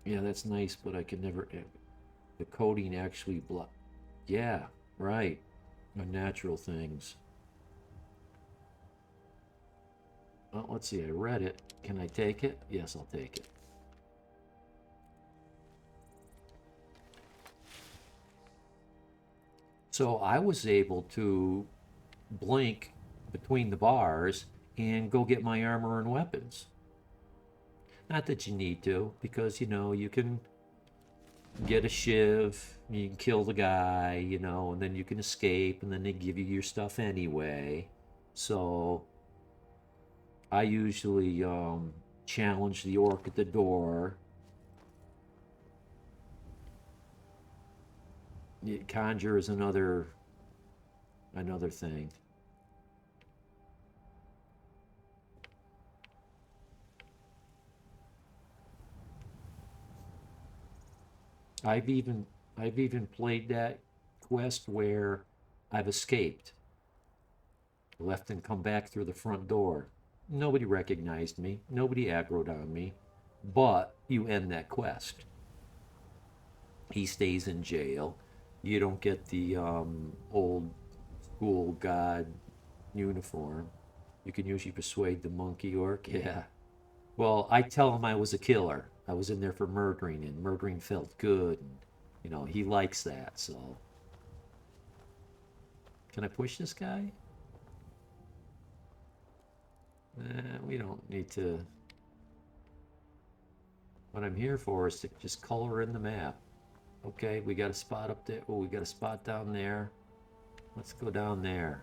Yeah, that's nice, but I can never... The coding actually block... Yeah, right. Unnatural things. Well, let's see, I read it. Can I take it? Yes, I'll take it. So I was able to blink between the bars and go get my armor and weapons. Not that you need to, because, you know, you can get a shiv, you can kill the guy, you know, and then you can escape, and then they give you your stuff anyway. So I usually challenge the orc at the door. Conjure is another thing. I've even played that quest where I've escaped. I left and come back through the front door. Nobody recognized me. Nobody aggroed on me. But you end that quest. He stays in jail. You don't get the old school god uniform. You can usually persuade the monkey orc. Yeah. Well, I tell him I was a killer. I was in there for murdering, and murdering felt good. And, you know, he likes that, so. Can I push this guy? We don't need to. What I'm here for is to just color in the map. Okay, we got a spot up there. Oh, we got a spot down there. Let's go down there.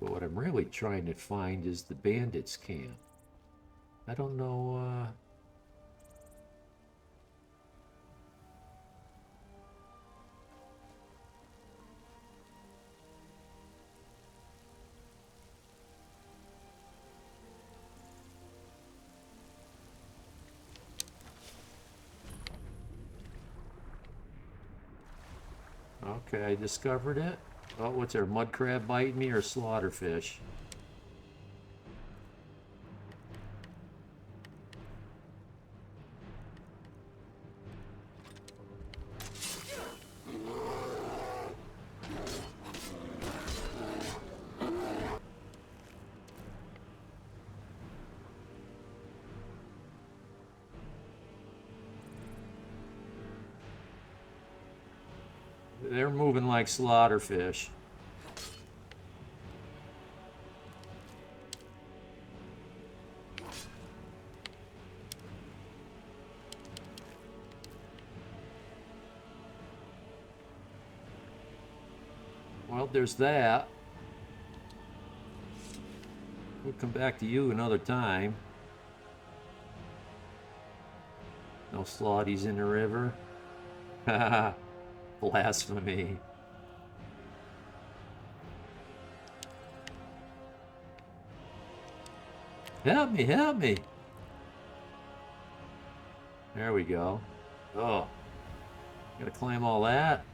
But what I'm really trying to find is the bandits' camp. I don't know, Okay, I discovered it. Oh, what's there, mud crab biting me or slaughterfish? They're moving like slaughterfish. Well, there's that. We'll come back to you another time. No slaughties in the river. Blasphemy. Help me, help me. There we go. Oh, gotta climb all that.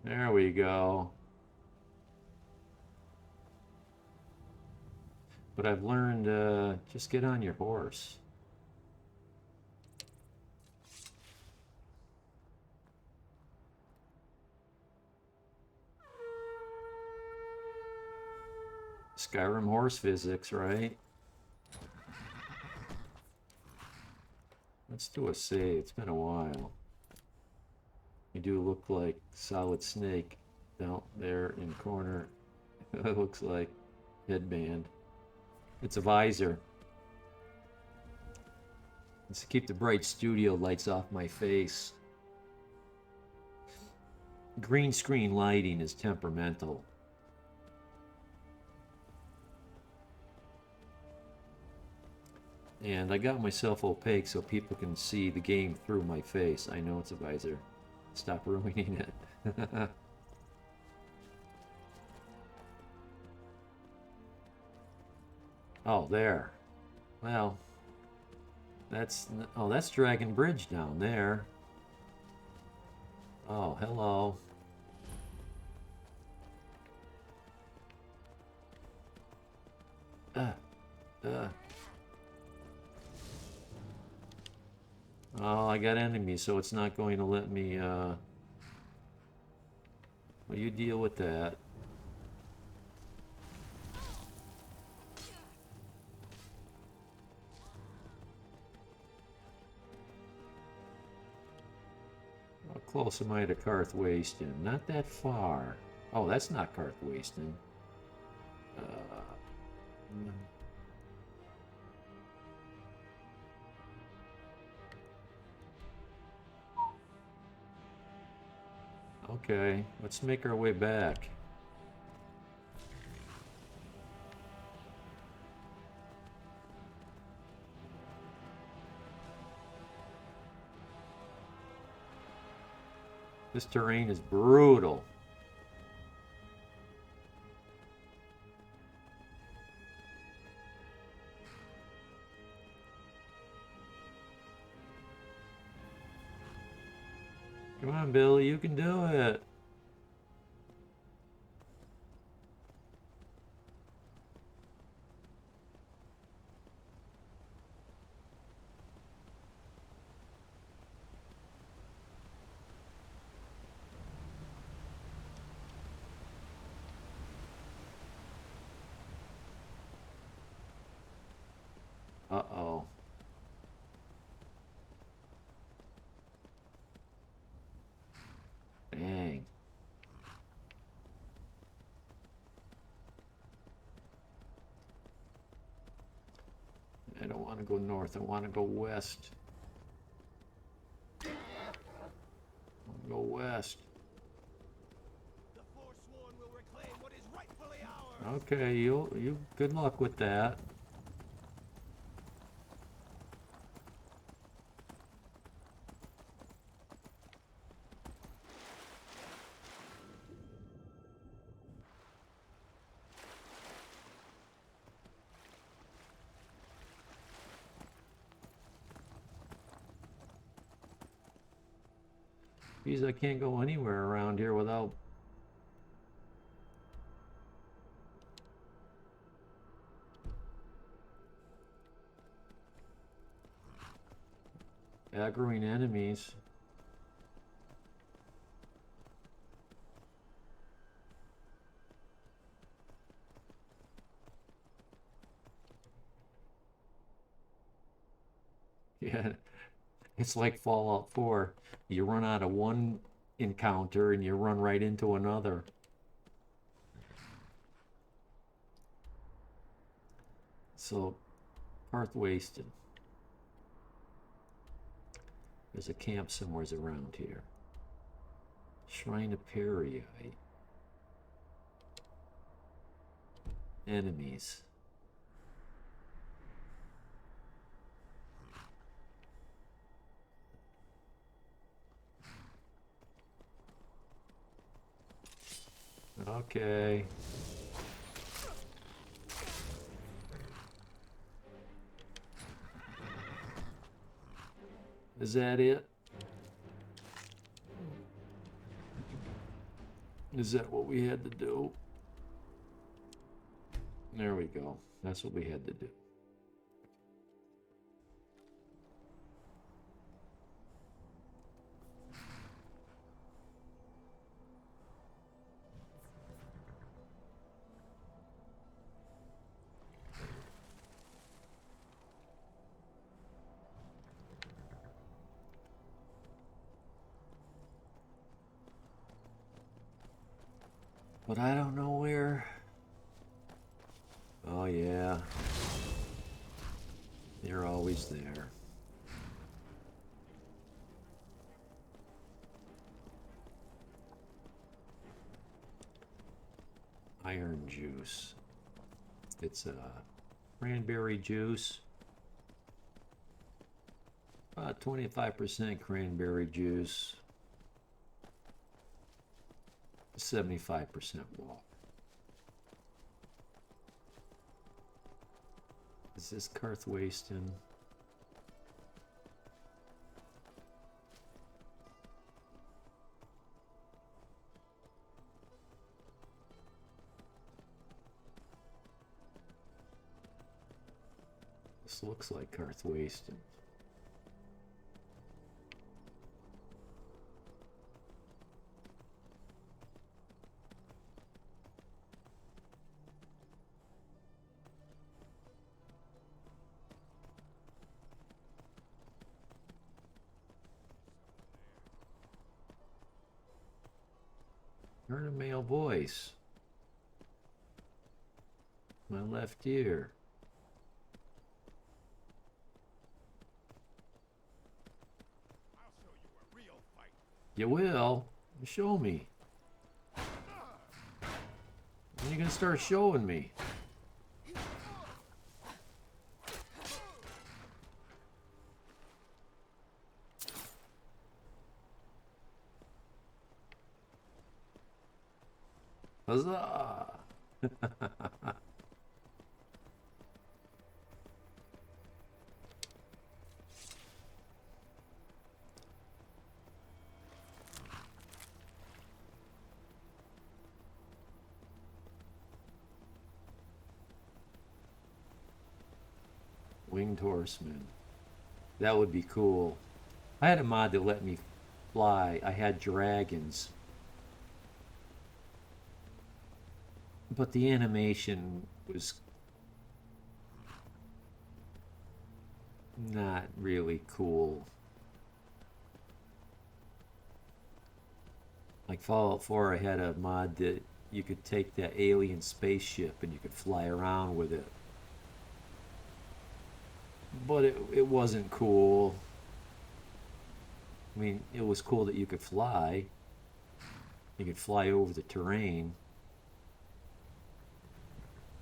There we go. But I've learned, just get on your horse. Skyrim horse physics, right? Let's do a save. It's been a while. You do look like Solid Snake down there in corner. It looks like headband. It's a visor. Let's keep the bright studio lights off my face. Green screen lighting is temperamental. And I got myself opaque so people can see the game through my face. I know it's a visor. Stop ruining it. Oh, there. Well, that's Dragon Bridge down there. Oh, hello. Oh, I got enemies, so it's not going to let me, well, you deal with that. How close am I to Karth Waston? Not that far. Oh, that's not Karth Waston. Okay, let's make our way back. This terrain is brutal. Come on, Billy, you can do it. Uh-oh. Dang. I don't want to go north. I want to go west. I want to go west. The Forsworn will reclaim what is rightfully ours. Okay, you good luck with that. Geez, I can't go anywhere around here without... aggroing enemies. Yeah, it's like Fallout 4. You run out of one encounter and you run right into another. So, Parth Wasted. There's a camp somewhere around here. Shrine of Perii. Enemies. Okay. Is that it? Is that what we had to do? There we go. That's what we had to do. But I don't know where. Oh yeah. They're always there. Iron juice. It's cranberry juice. 25% cranberry juice. 75% water. Is this Karthwasten? This looks like Karthwasten. Heard a male voice. My left ear. I'll show you a real fight. You will? Show me. you gonna start showing me? Huzzah! Winged horseman. That would be cool. I had a mod that let me fly. I had dragons. But the animation was not really cool. Like Fallout 4, I had a mod that you could take that alien spaceship and you could fly around with it. But it wasn't cool. I mean, it was cool that you could fly. You could fly over the terrain.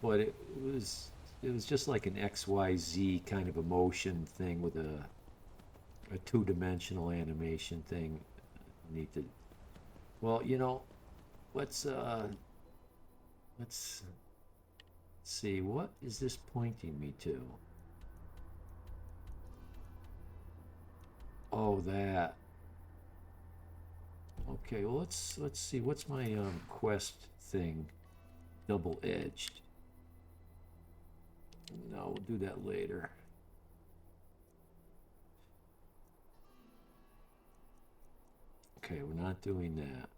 But it was just like an XYZ kind of a motion thing with a two-dimensional animation thing. Need to, well, you know, let's see, what is this pointing me to? Oh, that. Okay, well, let's see, what's my quest thing? Double-edged. No, we'll do that later. Okay, we're not doing that.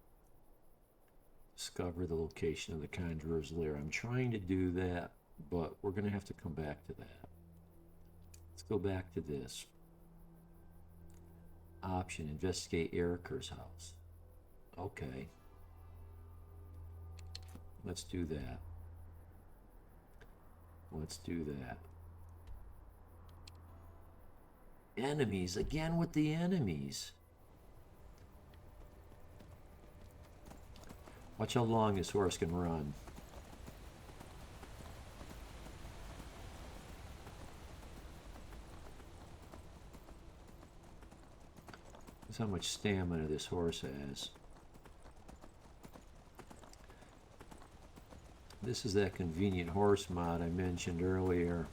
Discover the location of the Conjurer's Lair. I'm trying to do that, but we're going to have to come back to that. Let's go back to this. Option, investigate Erica's house. Okay. Let's do that. Let's do that. Enemies, again with the enemies. Watch how long this horse can run. That's how much stamina this horse has. This is that convenient horse mod I mentioned earlier.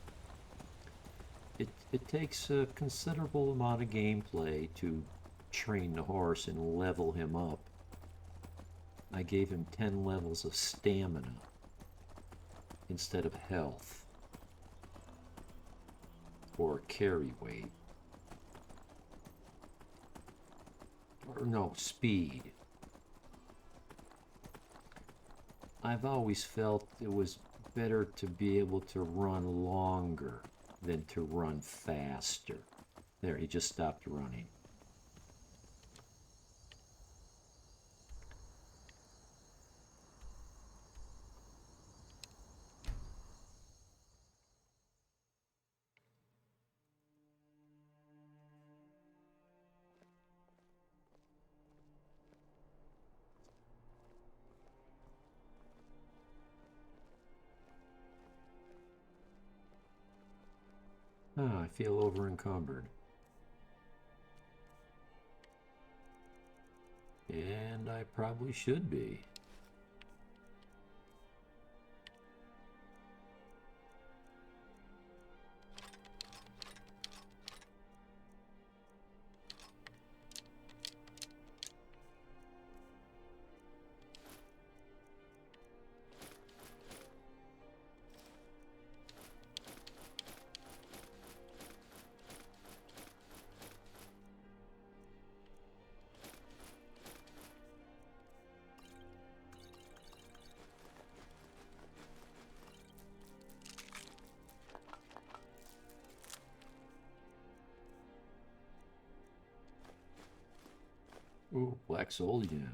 It takes a considerable amount of gameplay to train the horse and level him up. I gave him 10 levels of stamina instead of health or carry weight. Or no, speed. I've always felt it was better to be able to run longer than to run faster. There, he just stopped running. I feel over encumbered. And I probably should be. Ooh, black soul gem.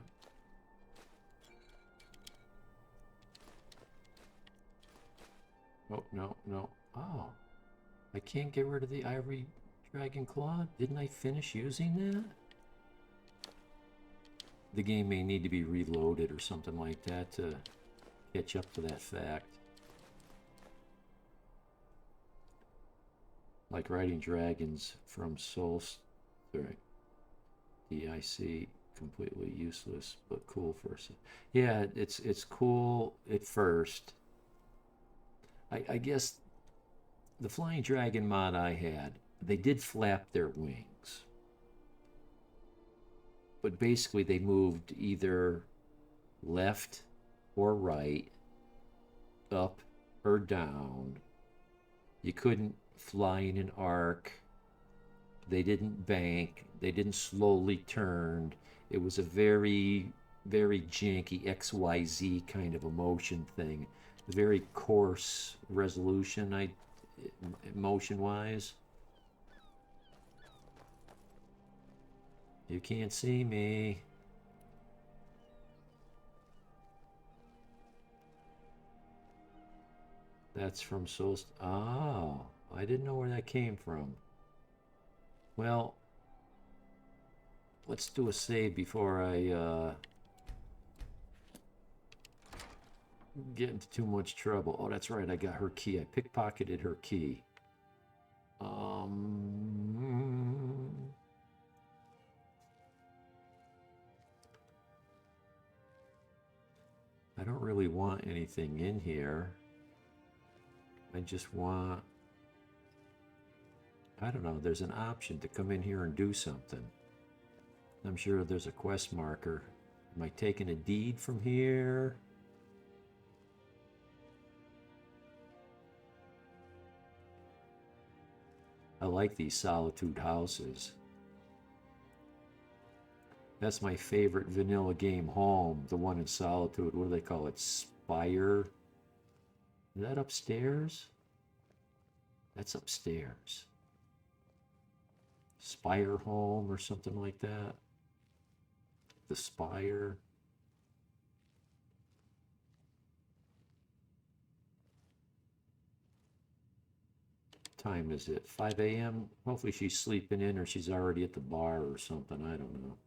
Oh, no, no. Oh, I can't get rid of the ivory dragon claw? Didn't I finish using that? The game may need to be reloaded or something like that to catch up to that fact. Like riding dragons from DIC, completely useless, but cool first. Yeah, it's cool at first. I guess the flying dragon mod I had, they did flap their wings. But basically they moved either left or right, up or down. You couldn't fly in an arc. They didn't bank. They didn't slowly turn. It was a very, very janky XYZ kind of a motion thing. Very coarse resolution, motion-wise. You can't see me. That's from Souls. Oh, I didn't know where that came from. Well, let's do a save before I get into too much trouble. Oh, that's right. I got her key. I pickpocketed her key. I don't really want anything in here. I just want... I don't know. There's an option to come in here and do something. I'm sure there's a quest marker. Am I taking a deed from here? I like these solitude houses. That's my favorite vanilla game home, the one in Solitude. What do they call it? Spire? Is that upstairs? That's upstairs. Spire home or something like that. The Spire. Time is it? 5 a.m.? Hopefully she's sleeping in or she's already at the bar or something. I don't know.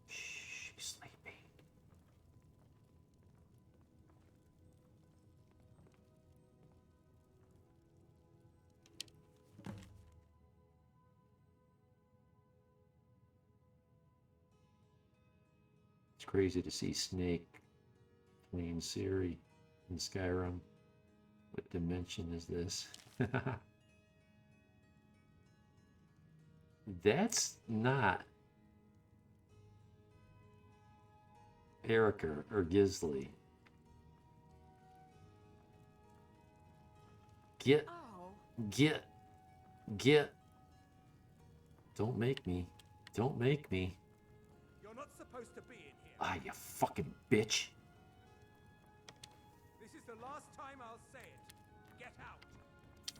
Shh, she's sleeping. It's crazy to see Snake playing Siri in Skyrim. What dimension is this? That's not Erica or Gisley. Get. Don't make me. Don't make me. You're not supposed to be in here. Ah, you fucking bitch. This is the last time I'll say it. Get out.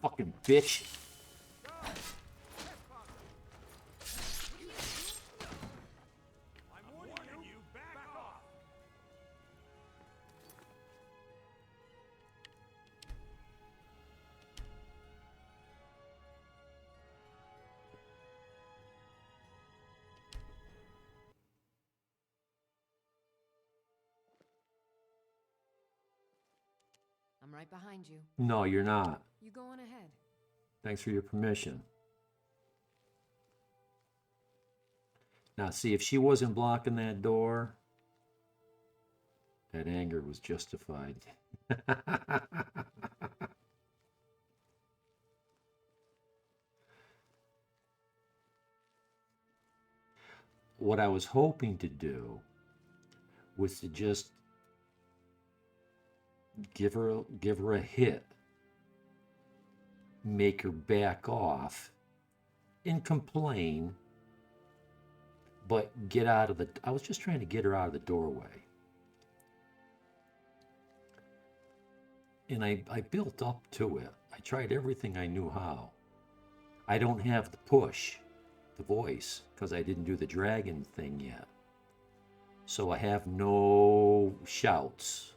Fucking bitch. Go. I'm warning you. Back off. I'm right behind you. No, you're not. You go on ahead. Thanks for your permission. Now, see, if she wasn't blocking that door, that anger was justified. What I was hoping to do was to just give her a hit, make her back off and complain, but get out of the... I was just trying to get her out of the doorway. And I built up to it. I tried everything I knew how. I don't have the push, the voice, because I didn't do the dragon thing yet. So I have no shouts.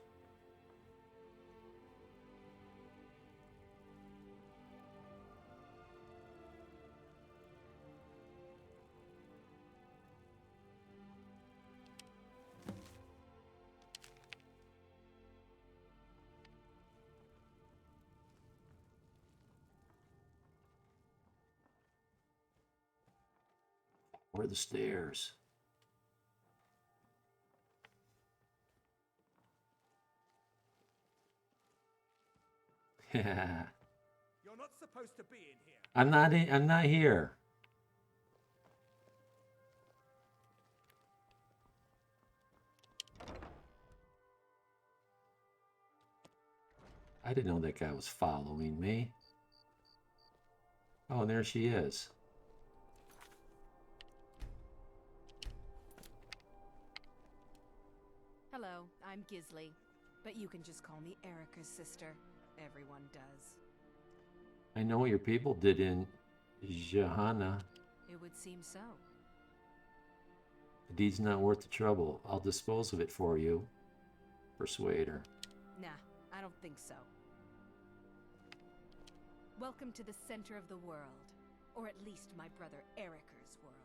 Or the stairs. Yeah. You're not supposed to be in here. I'm not here. I didn't know that guy was following me. Oh, and there she is. Hello, I'm Gisley, but you can just call me Erica's sister. Everyone does. I know what your people did in Johanna. It would seem so. The deed's not worth the trouble. I'll dispose of it for you. Persuade her. Nah, I don't think so. Welcome to the center of the world. Or at least my brother Erica's world.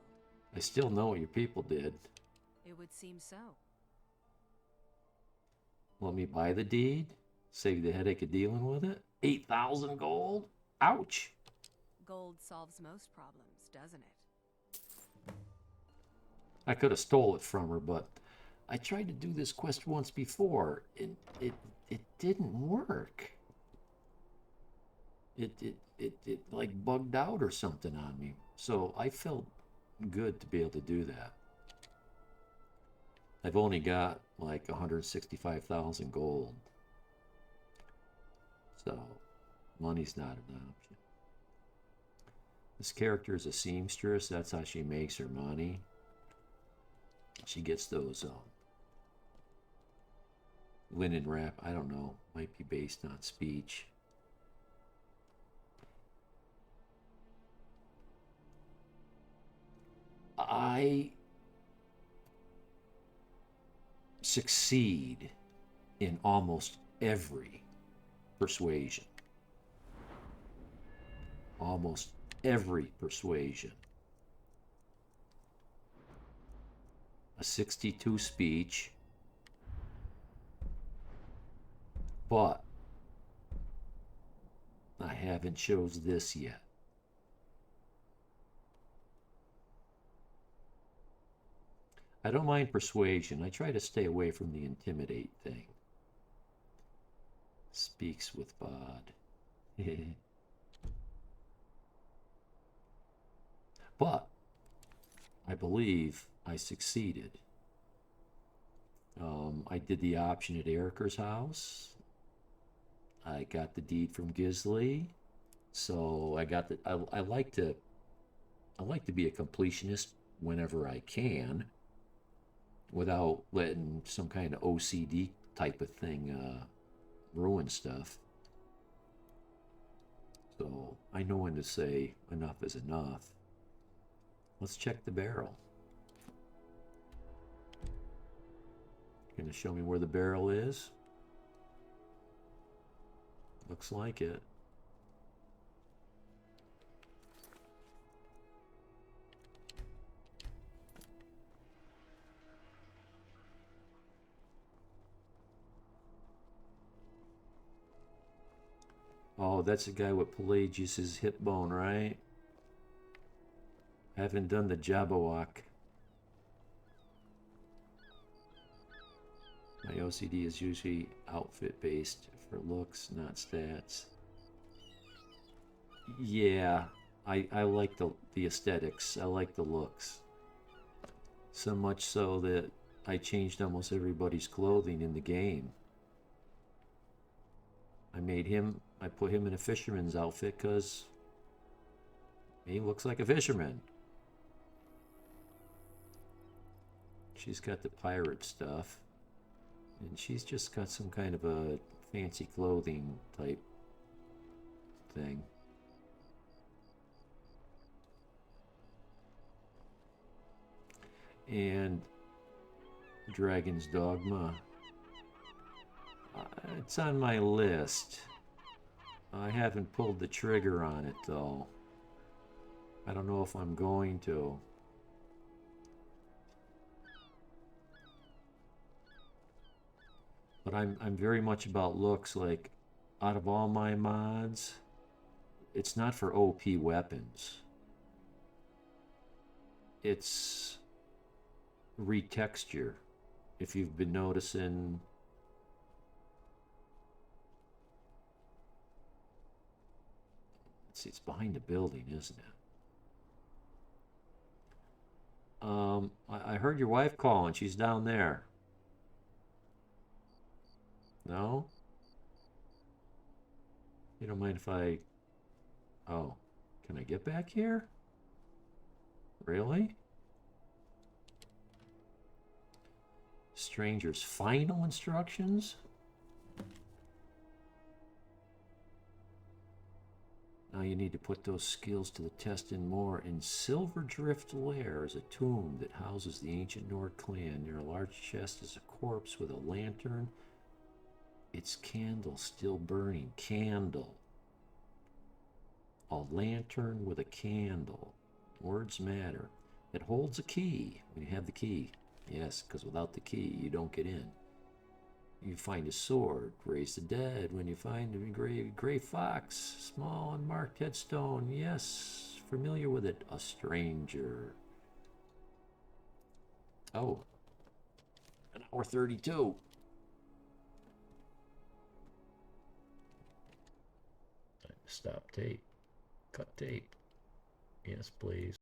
I still know what your people did. It would seem so. Let me buy the deed? Save the headache of dealing with it? 8,000 gold? Ouch! Gold solves most problems, doesn't it? I could have stole it from her, but I tried to do this quest once before, and it didn't work. It like bugged out or something on me. So I felt good to be able to do that. I've only got like 165,000 gold. So money's not an option. This character is a seamstress. That's how she makes her money. She gets those linen wrap. I don't know. Might be based on speech. I succeed in almost every persuasion. Almost every persuasion. A 62 speech, but I haven't chose this yet. I don't mind persuasion. I try to stay away from the intimidate thing. Speaks with bod. But I believe I succeeded. I did the option at Erica's house. I got the deed from Gisley. So I got the I like to be a completionist whenever I can, without letting some kind of OCD type of thing ruin stuff. So I know when to say enough is enough. Let's check the barrel. Gonna show me where the barrel is? Looks like it. Oh, that's the guy with Pelagius's hip bone, right? Haven't done the Jabberwock. My OCD is usually outfit based for looks, not stats. Yeah, I like the aesthetics. I like the looks. So much so that I changed almost everybody's clothing in the game. I put him in a fisherman's outfit because he looks like a fisherman. She's got the pirate stuff. And she's just got some kind of a fancy clothing type thing. And Dragon's Dogma. It's on my list. I haven't pulled the trigger on it though. I don't know if I'm going to. But I'm very much about looks. Like, out of all my mods, it's not for OP weapons. it's retexture. If you've been noticing, let's see, it's behind the building, isn't it? I heard your wife calling. She's down there. No? You don't mind if I... Oh, can I get back here? Really? Stranger's final instructions? Now you need to put those skills to the test and more. In Silver Drift Lair is a tomb that houses the ancient Nord clan. Near a large chest is a corpse with a lantern. Its candle still burning. Candle. A lantern with a candle. Words matter. It holds a key. When you have the key. Yes, because without the key, you don't get in. You find a sword, raise the dead. When you find a gray fox, small unmarked headstone. Yes, familiar with it. A stranger. Oh, an hour 32. Time to stop tape. Cut tape. Yes, please.